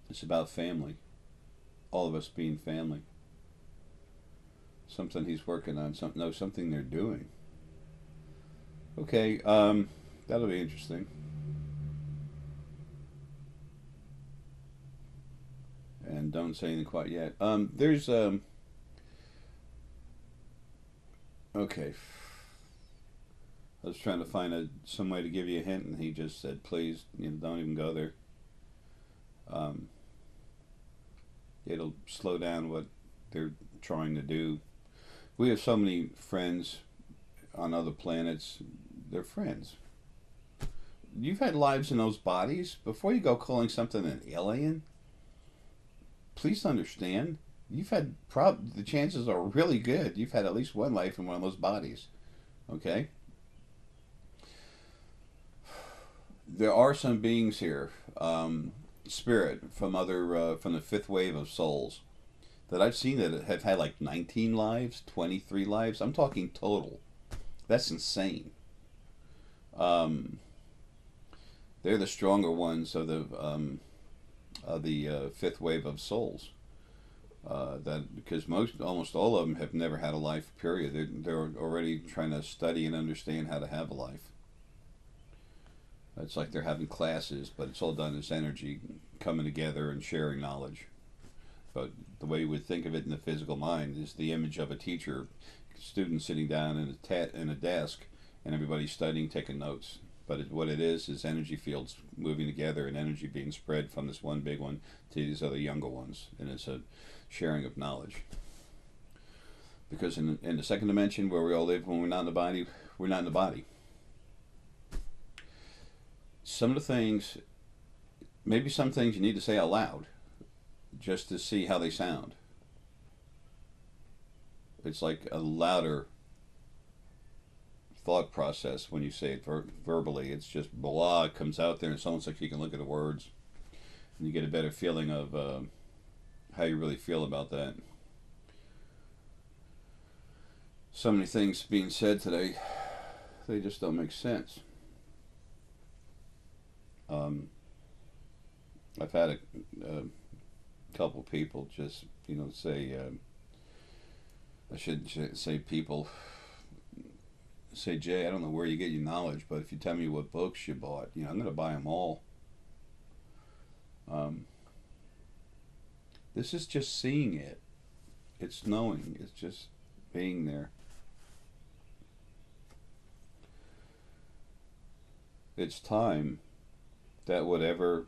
It's about family. All of us being family. Something he's working on. Something they're doing. Okay, that'll be interesting. And don't say anything quite yet. There's okay. I was trying to find some way to give you a hint, and he just said, "Please, don't even go there." Um, it'll slow down what they're trying to do. We have so many friends on other planets. They're friends. You've had lives in those bodies. Before you go calling something an alien, please understand. You've had the chances are really good. You've had at least one life in one of those bodies. Okay. There are some beings here, spirit from from the fifth wave of souls that I've seen that have had like 19 lives, 23 lives. I'm talking total. That's insane. Um, they're the stronger ones of the fifth wave of souls. That because almost all of them have never had a life. Period. They're already trying to study and understand how to have a life. It's like they're having classes, but it's all done as energy coming together and sharing knowledge. But the way you would think of it in the physical mind is the image of a teacher, students sitting down in a desk, and everybody studying, taking notes. But what it is energy fields moving together and energy being spread from this one big one to these other younger ones, and it's a sharing of knowledge. Because in the second dimension where we all live, when we're not in the body, we're not in the body. Some of the things, maybe some things you need to say out loud, just to see how they sound. It's like a louder thought process when you say it verbally. It's just blah, it comes out there, and it's almost like you can look at the words and you get a better feeling of how you really feel about that. So many things being said today, they just don't make sense. I've had a couple people just, say, I shouldn't say people, say, Jay, I don't know where you get your knowledge, but if you tell me what books you bought, I'm going to buy them all. This is just seeing it. It's knowing. It's just being there. It's time that whatever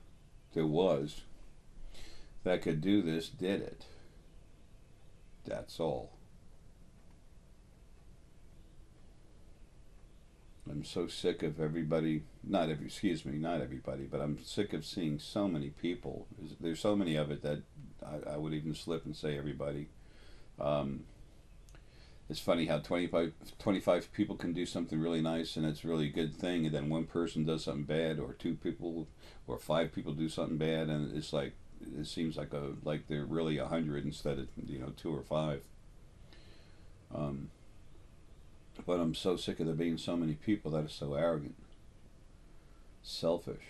there was that could do this did it. That's all. I'm so sick of everybody, not everybody, but I'm sick of seeing so many people. There's so many of it that I would even slip and say everybody. It's funny how 25 people can do something really nice and it's a really good thing, and then one person does something bad, or two people or five people do something bad, and it's like it seems like they're really 100 instead of 2 or 5. But I'm so sick of there being so many people that are so arrogant, selfish.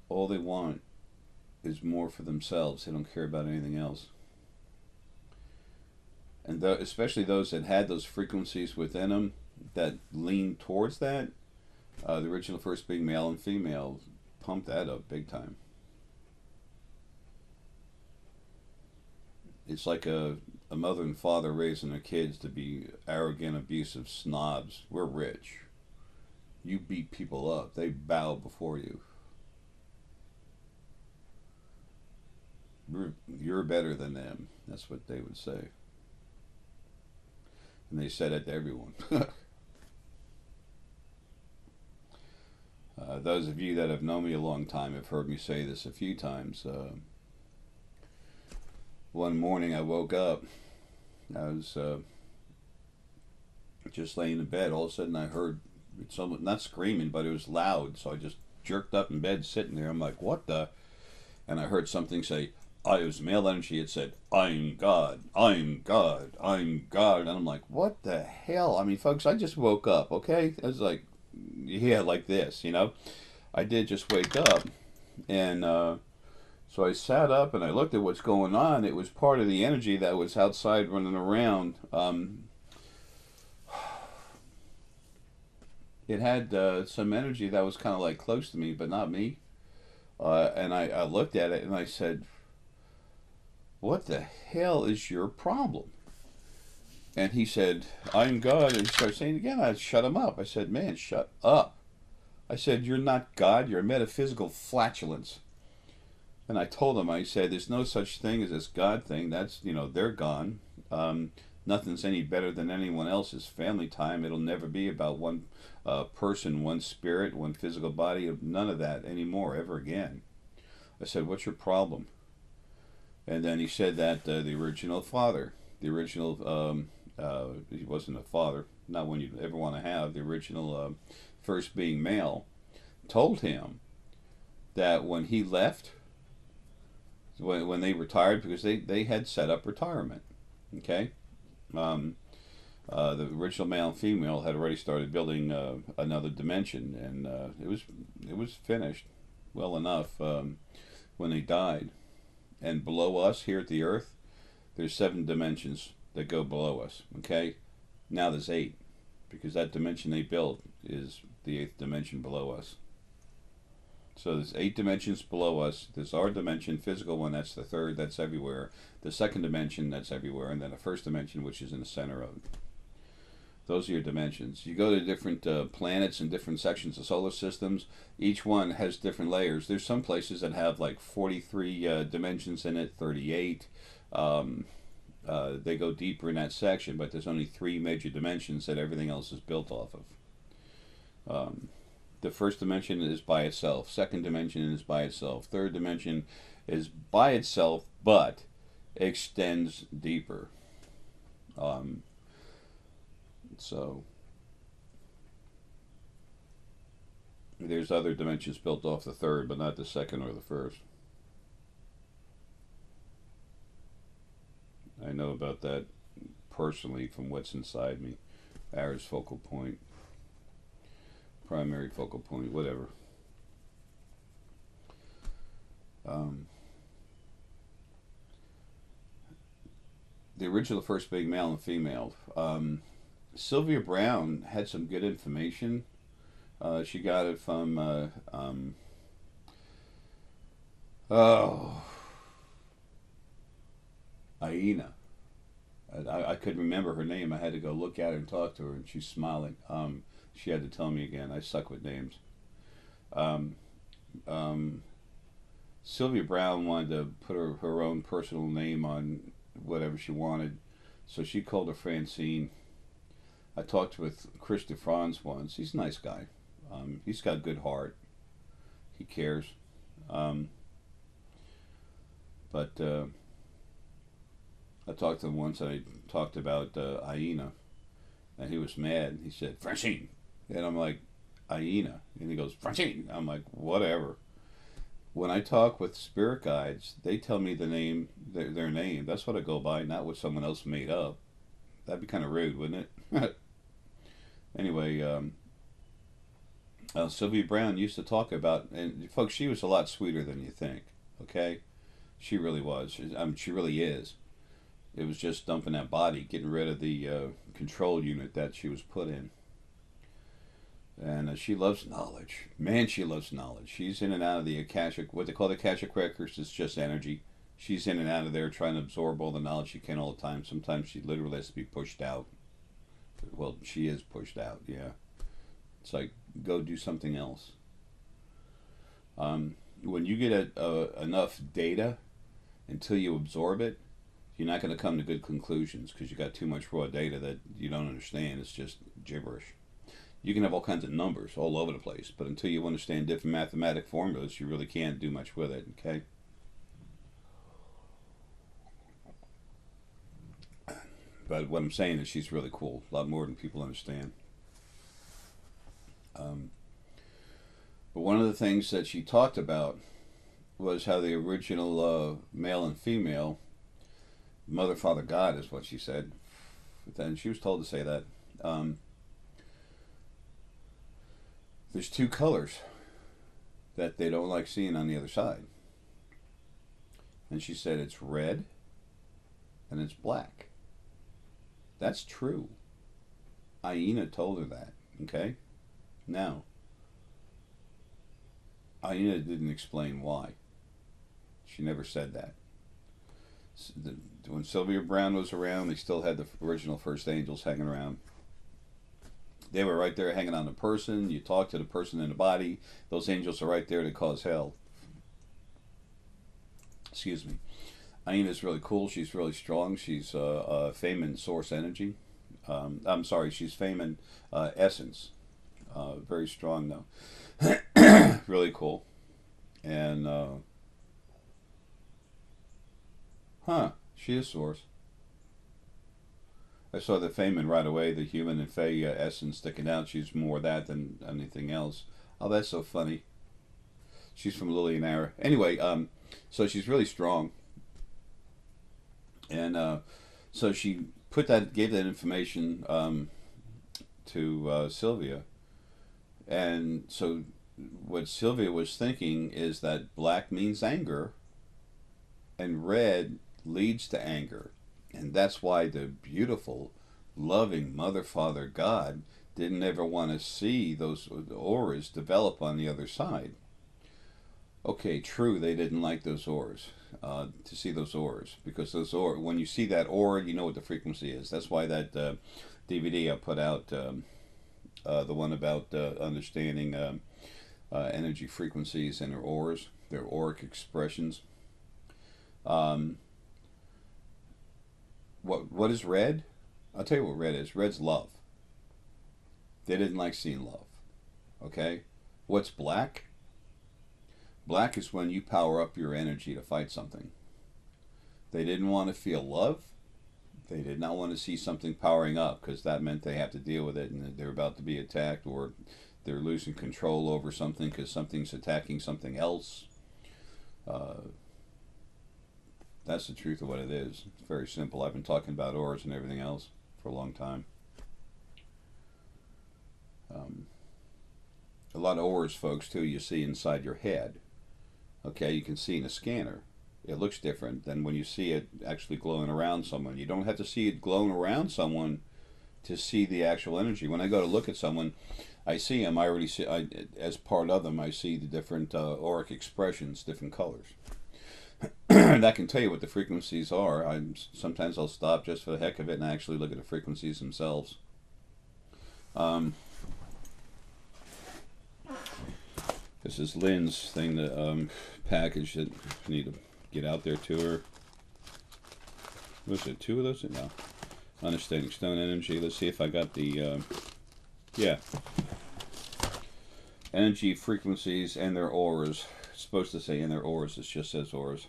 All they want is more for themselves. They don't care about anything else. And especially those that had those frequencies within them that lean towards that, the original first being male and female, pump that up big time. It's like a mother and father raising their kids to be arrogant, abusive snobs. We're rich. You beat people up. They bow before you. You're better than them. That's what they would say. And they said it to everyone. Those of you that have known me a long time have heard me say this a few times. One morning I woke up. I was just laying in bed. All of a sudden I heard someone, not screaming, but it was loud. So I just jerked up in bed, sitting there. I'm like, what the? And I heard something say, it was male energy. It said, I'm God, I'm God, I'm God. And I'm like, what the hell? I mean, folks, I just woke up, okay? I was like, yeah, like this, you know? I did just wake up. And so I sat up and I looked at what's going on. It was part of the energy that was outside running around. It had some energy that was kind of like close to me, but not me. And I looked at it and I said, what the hell is your problem? And he said, I'm God. And he started saying it again. I shut him up. I said, man, shut up. I said, you're not God. You're a metaphysical flatulence. And I told him, I said, there's no such thing as this God thing. That's, they're gone. Nothing's any better than anyone else's. Family time. It'll never be about one person, one spirit, one physical body. None of that anymore, ever again. I said, what's your problem? And then he said that the original father, he wasn't a father, not one you'd ever want to have, the original first being male, told him that when he left, when they retired, because they had set up retirement, okay? The original male and female had already started building another dimension, and it was finished well enough when they died. And below us here at the Earth, there's 7 dimensions that go below us. Okay, now there's 8, because that dimension they built is the 8th dimension below us. So there's 8 dimensions below us. There's our dimension, physical one, that's the 3rd, that's everywhere. The 2nd dimension, that's everywhere, and then the 1st dimension, which is in the center of it. Those are your dimensions. You go to different planets and different sections of solar systems. Each one has different layers. There's some places that have like 43 dimensions in it, 38. They go deeper in that section, but there's only 3 major dimensions that everything else is built off of. The 1st dimension is by itself. 2nd dimension is by itself. 3rd dimension is by itself, but extends deeper. So there's other dimensions built off the 3rd, but not the 2nd or the 1st. I know about that personally from what's inside me. Ara's focal point, primary focal point, whatever. The original first being male and female. Sylvia Brown had some good information. She got it from Aina. I couldn't remember her name. I had to go look at her and talk to her, and she's smiling. She had to tell me again. I suck with names. Sylvia Brown wanted to put her own personal name on whatever she wanted, so she called her Francine. I talked with Chris DeFranz once. He's a nice guy. He's got a good heart. He cares. But I talked to him once, and I talked about Aina, and he was mad. He said, Francine. And I'm like, Aina. And he goes, Francine. I'm like, whatever. When I talk with spirit guides, they tell me the name, their name. That's what I go by, not what someone else made up. That'd be kind of rude, wouldn't it? Anyway, Sylvia Brown used to talk about, and folks, she was a lot sweeter than you think, okay? She really was. I mean, she really is. It was just dumping that body, getting rid of the control unit that she was put in. And she loves knowledge. Man, she loves knowledge. She's in and out of the Akashic, what they call the Akashic records, is just energy. She's in and out of there trying to absorb all the knowledge she can all the time. Sometimes she literally has to be pushed out. Well, she is pushed out, yeah. It's like, go do something else. When you get enough data, until you absorb it, you're not going to come to good conclusions because you got too much raw data that you don't understand. It's just gibberish. You can have all kinds of numbers all over the place, but until you understand different mathematic formulas, you really can't do much with it, okay? But what I'm saying is she's really cool, a lot more than people understand. But one of the things that she talked about was how the original male and female, mother, father, God is what she said. But then she was told to say that. There's two colors that they don't like seeing on the other side. And she said it's red and it's black. That's true. Aina told her that, okay? Now, Aina didn't explain why. She never said that. When Sylvia Browne was around, they still had the original First Angels hanging around. They were right there hanging on the person. You talk to the person in the body. Those angels are right there to cause hell. Excuse me. Aina's really cool. She's really strong. She's fame and source energy. I'm sorry, she's fame and essence. Very strong though. Really cool. And she is source. I saw the Feynman right away, the human and Fey essence sticking out. She's more that than anything else. Oh, that's so funny. She's from Lillian Era. Anyway, so she's really strong. And so she gave that information to Sylvia. And so what Sylvia was thinking is that black means anger and red leads to anger. And that's why the beautiful, loving Mother, Father, God didn't ever want to see those auras develop on the other side. Okay, true, they didn't like those auras, to see those auras. Because those auras, when you see that aura, you know what the frequency is. That's why that DVD I put out, the one about understanding energy frequencies and their auras, their auric expressions. What is red? I'll tell you what red is. Red's love. They didn't like seeing love. Okay? What's black? Black is when you power up your energy to fight something. They didn't want to feel love. They did not want to see something powering up because that meant they have to deal with it and they're about to be attacked or they're losing control over something because something's attacking something else. That's the truth of what it is. It's very simple. I've been talking about auras and everything else for a long time. A lot of auras, folks, too, you see inside your head. Okay, you can see in a scanner. It looks different than when you see it actually glowing around someone. You don't have to see it glowing around someone to see the actual energy. When I go to look at someone, I see them. I already see, as part of them, I see the different auric expressions, different colors. And I can tell you what the frequencies are. Sometimes I'll stop just for the heck of it and actually look at the frequencies themselves. This is Lynn's thing, the package that I need to get out there to her. Was it 2 of those? No. Understanding Stone Energy. Let's see if I got the, yeah. Energy frequencies and their auras. It's supposed to say in their auras. It just says auras.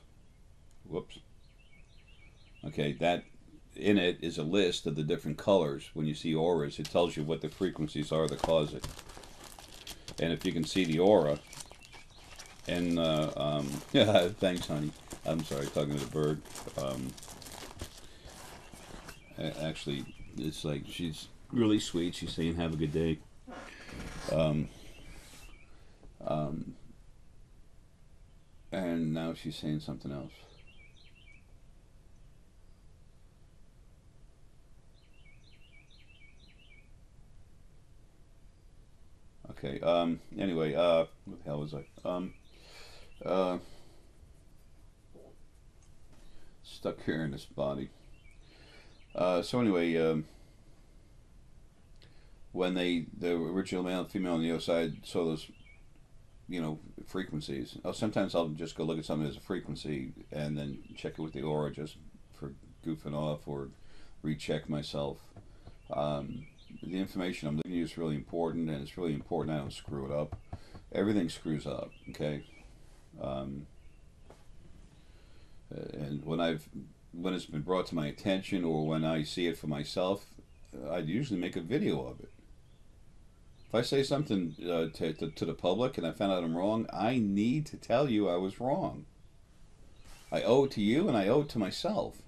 Whoops. Okay, that in it is a list of the different colors. When you see auras, it tells you what the frequencies are that cause it. And if you can see the aura, and yeah, thanks, honey. I'm sorry, talking to the bird. Actually, it's like she's really sweet. She's saying, "Have a good day." And now she's saying something else. Okay, anyway, what the hell was I? Stuck here in this body. So anyway, when the original male and female on the other side saw those, frequencies. Oh, sometimes I'll just go look at something as a frequency and then check it with the aura just for goofing off or recheck myself. The information I'm giving you is really important, and it's really important I don't screw it up. Everything screws up, okay? Um, and when it's been brought to my attention or when I see it for myself, I'd usually make a video of it. If I say something to the public and I found out I'm wrong, I need to tell you I was wrong. I owe it to you and I owe it to myself.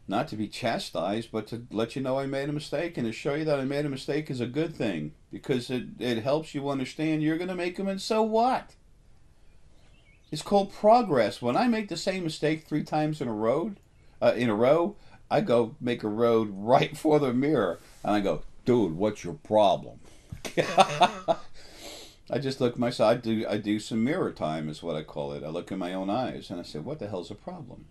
Not to be chastised, but to let you know I made a mistake, and to show you that I made a mistake is a good thing, because it helps you understand you're going to make them, and so what? It's called progress. When I make the same mistake 3 times in a row, I go make a road right for the mirror, and I go, dude, what's your problem? I just look myself. I do some mirror time, is what I call it. I look in my own eyes, and I say, what the hell's the problem?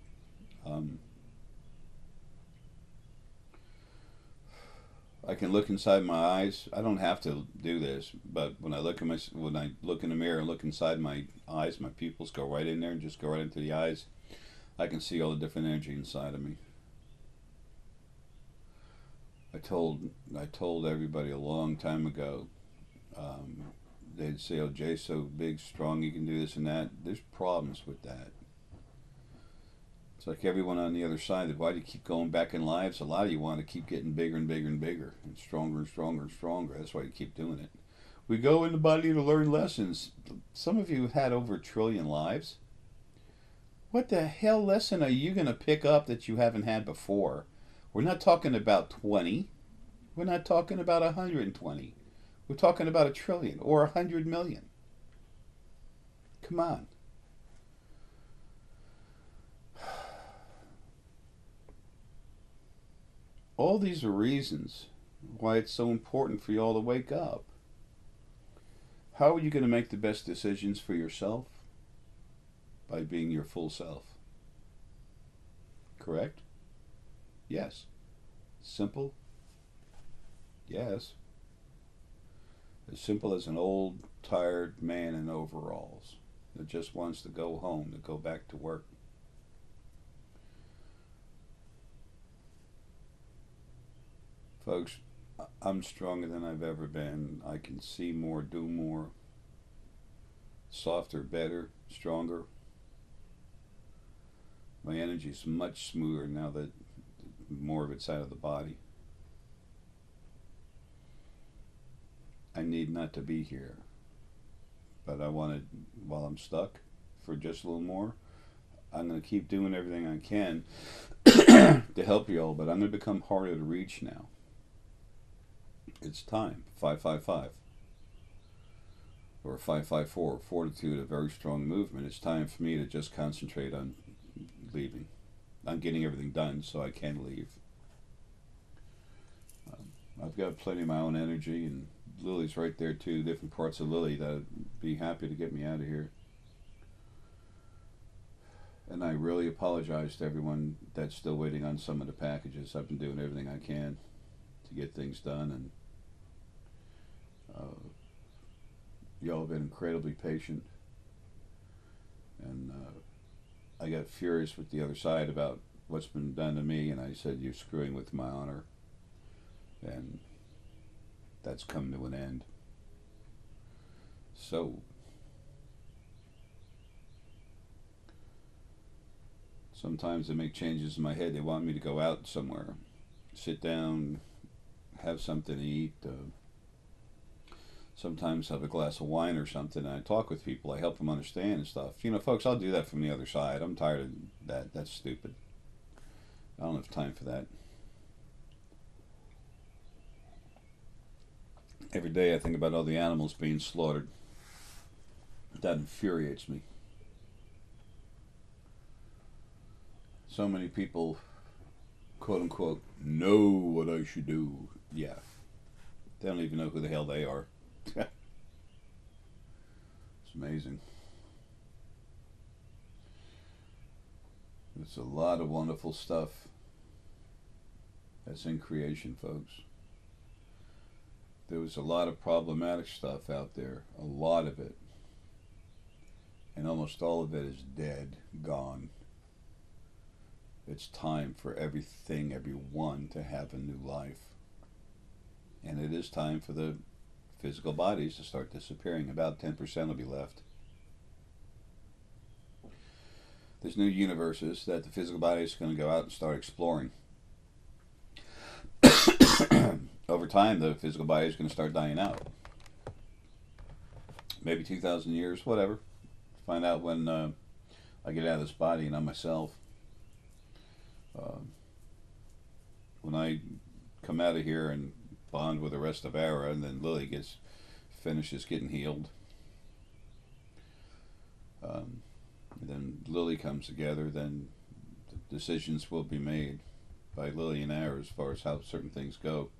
I can look inside my eyes. I don't have to do this, but when I look in the mirror and look inside my eyes, my pupils go right in there and just go right into the eyes. I can see all the different energy inside of me. I told everybody a long time ago. They'd say, "Oh, Jay's so big, strong, you can do this and that." There's problems with that. It's like everyone on the other side. Why do you keep going back in lives? A lot of you want to keep getting bigger and bigger and bigger, and stronger and stronger and stronger. That's why you keep doing it. We go in the body to learn lessons. Some of you have had over 1,000,000,000,000 lives. What the hell lesson are you going to pick up that you haven't had before? We're not talking about 20. We're not talking about 120. We're talking about 1,000,000,000,000 or 100,000,000. Come on. All these are reasons why it's so important for you all to wake up. How are you going to make the best decisions for yourself? By being your full self. Correct? Yes. Simple? Yes. As simple as an old, tired man in overalls that just wants to go home, to go back to work. Folks, I'm stronger than I've ever been. I can see more, do more, softer, better, stronger. My energy's much smoother now that more of it's out of the body. I need not to be here, but I want to, while I'm stuck for just a little more, I'm going to keep doing everything I can to help you all, but I'm going to become harder to reach now. It's time. 555 or 554. Fortitude, a very strong movement. It's time for me to just concentrate on leaving. I'm getting everything done so I can leave. I've got plenty of my own energy, and Lily's right there too. Different parts of Lily that'd be happy to get me out of here. And I really apologize to everyone that's still waiting on some of the packages. I've been doing everything I can to get things done, and y'all have been incredibly patient, and I got furious with the other side about what's been done to me, and I said, you're screwing with my honor, and that's come to an end. So sometimes they make changes in my head. They want me to go out somewhere, sit down, have something to eat, sometimes have a glass of wine or something, and I talk with people. I help them understand and stuff. You know, folks, I'll do that from the other side. I'm tired of that. That's stupid. I don't have time for that. Every day I think about all the animals being slaughtered. That infuriates me. So many people, quote unquote, know what I should do. Yeah. They don't even know who the hell they are. It's amazing. There's a lot of wonderful stuff that's in creation, folks. There was a lot of problematic stuff out there, a lot of it. and almost all of it is dead, gone. It's time for everything, everyone to have a new life. And it is time for the physical bodies to start disappearing. About 10% will be left. There's new universes that the physical body is going to go out and start exploring. Over time, the physical body is going to start dying out. Maybe 2,000 years, whatever. Find out when I get out of this body and I'm myself. When I come out of here and bond with the rest of Ara, and then Lily finishes getting healed. Then Lily comes together, then the decisions will be made by Lily and Ara as far as how certain things go.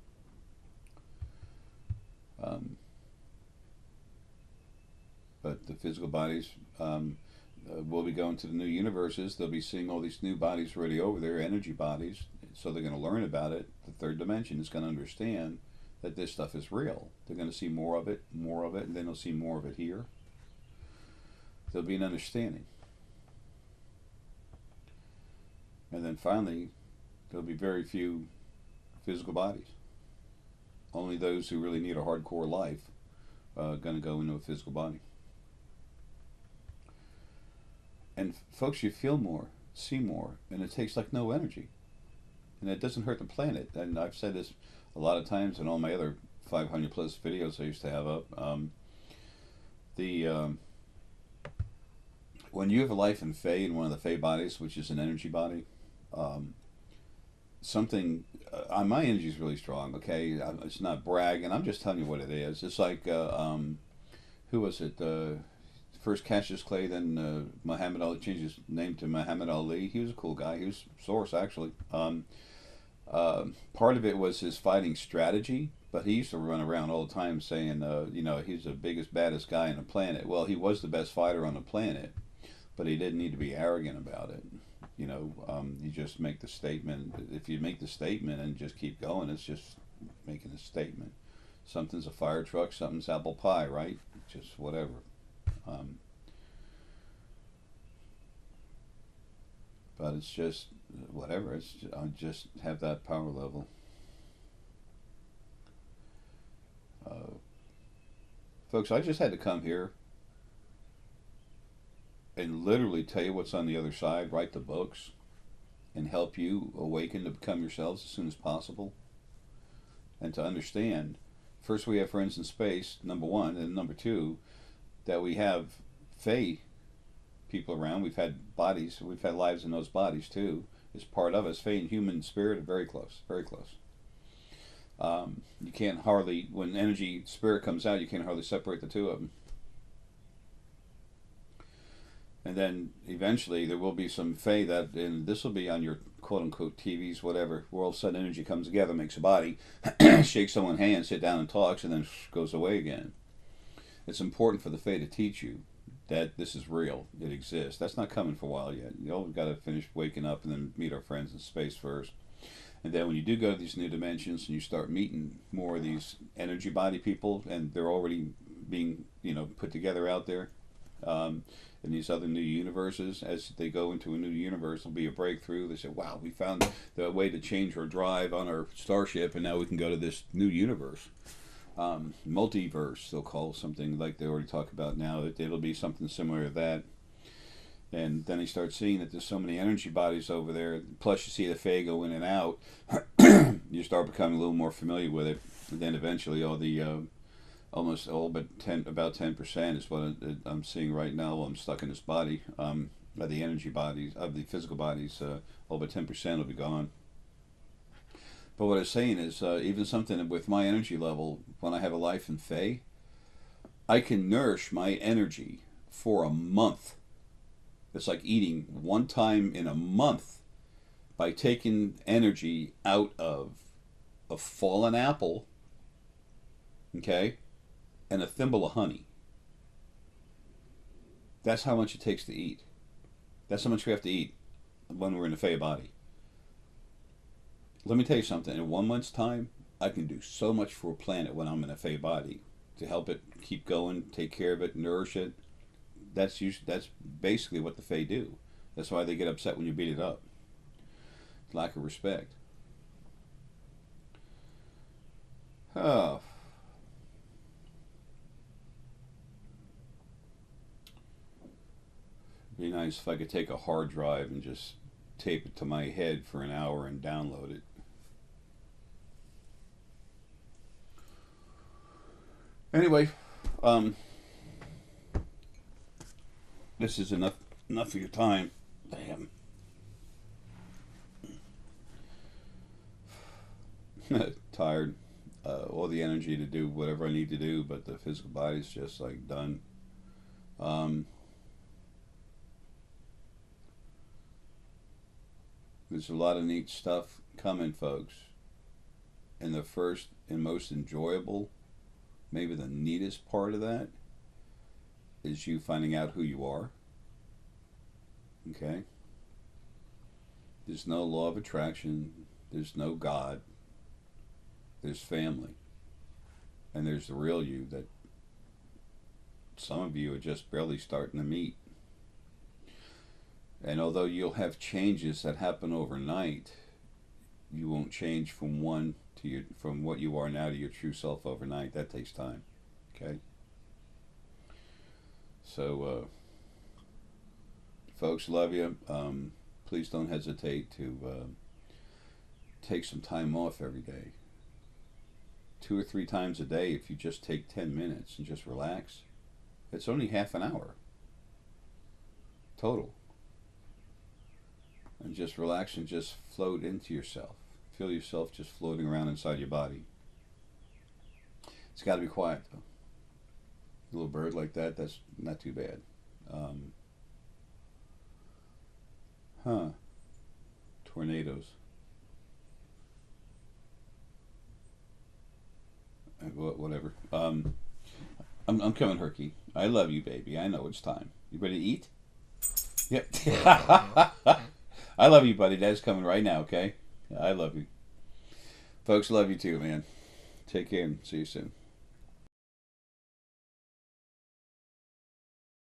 But the physical bodies will be going to the new universes. They'll be seeing all these new bodies already over there, energy bodies. So they're going to learn about it. The third dimension is going to understand that this stuff is real. They're going to see more of it, and then they'll see more of it here. There'll be an understanding. And then finally, there'll be very few physical bodies. Only those who really need a hardcore life going to go into a physical body. And folks, you feel more, see more, and it takes like no energy. And it doesn't hurt the planet. And I've said this a lot of times in all my other 500 plus videos I used to have up. When you have a life in Fae, in one of the Fae bodies, which is an energy body, something, my energy is really strong, okay? It's not bragging, I'm just telling you what it is. It's like, who was it? First Cassius Clay, then Muhammad Ali, changed his name to Muhammad Ali. He was a cool guy. He was Source, actually. Part of it was his fighting strategy, but he used to run around all the time saying, he's the biggest, baddest guy on the planet. Well, he was the best fighter on the planet, but he didn't need to be arrogant about it. You just make the statement. If you make the statement and just keep going, it's just making a statement. Something's a fire truck, something's apple pie, right? Just whatever. But it's just whatever. I just have that power level. Folks, I just had to come here and literally tell you what's on the other side, write the books, and help you awaken to become yourselves as soon as possible. And to understand, first we have friends in space, number one, and number two, that we have Fae people around. We've had bodies, we've had lives in those bodies too. It's part of us. Fae and human spirit are very close, very close. You can't hardly, when energy spirit comes out, you can't hardly separate the two of them. And then eventually there will be some Fae that, and this will be on your quote-unquote TVs, whatever, where all of a sudden energy comes together, makes a body, shakes someone's hand, sit down and talks, and then goes away again. It's important for the Fae to teach you that this is real, it exists. That's not coming for a while yet. We've got to finish waking up and then meet our friends in space first. And then when you do go to these new dimensions and you start meeting more of these energy body people, and they're already being, put together out there, in these other new universes, as they go into a new universe, there'll be a breakthrough. They say, wow, we found the way to change our drive on our starship, and now we can go to this new universe. Multiverse, they'll call something like they already talk about now. It'll be something similar to that. And then they start seeing that there's so many energy bodies over there. Plus, you see the Fae go in and out. You start becoming a little more familiar with it. And then eventually, all the almost all but about 10% is what I'm seeing right now while I'm stuck in this body. Of the energy bodies, of the physical bodies, all but 10% will be gone. But what I'm saying is, even something with my energy level, when I have a life in Fae, I can nourish my energy for a month. It's like eating one time in a month by taking energy out of a fallen apple, okay, and a thimble of honey. That's how much it takes to eat. That's how much we have to eat when we're in a Fae body. Let me tell you something. In 1 month's time, I can do so much for a planet when I'm in a Fae body to help it keep going, take care of it, nourish it, That's basically what the Fae do. That's why they get upset when you beat it up. Lack of respect. Oh. It'd be nice if I could take a hard drive and just tape it to my head for an hour and download it. Anyway, this is enough of your time. Damn. Tired. All the energy to do whatever I need to do, but the physical body's just like done. There's a lot of neat stuff coming, folks. And the first and most enjoyable, maybe the neatest part of that, is you finding out who you are. Okay? There's no law of attraction. There's no God. There's family. And there's the real you that some of you are just barely starting to meet. And although you'll have changes that happen overnight, you won't change from from what you are now to your true self overnight. That takes time. Okay? So, folks, love you. Please don't hesitate to take some time off every day. 2 or 3 times a day, if you just take 10 minutes and just relax. It's only half an hour total. And just relax and just float into yourself. Feel yourself just floating around inside your body. It's got to be quiet, though. A little bird like that, that's not too bad. Tornadoes. Whatever. I'm coming, Herky. I love you, baby. I know it's time. You ready to eat? Yep. I love you, buddy. Dad's coming right now, okay? I love you. Folks, love you too, man. Take care and see you soon.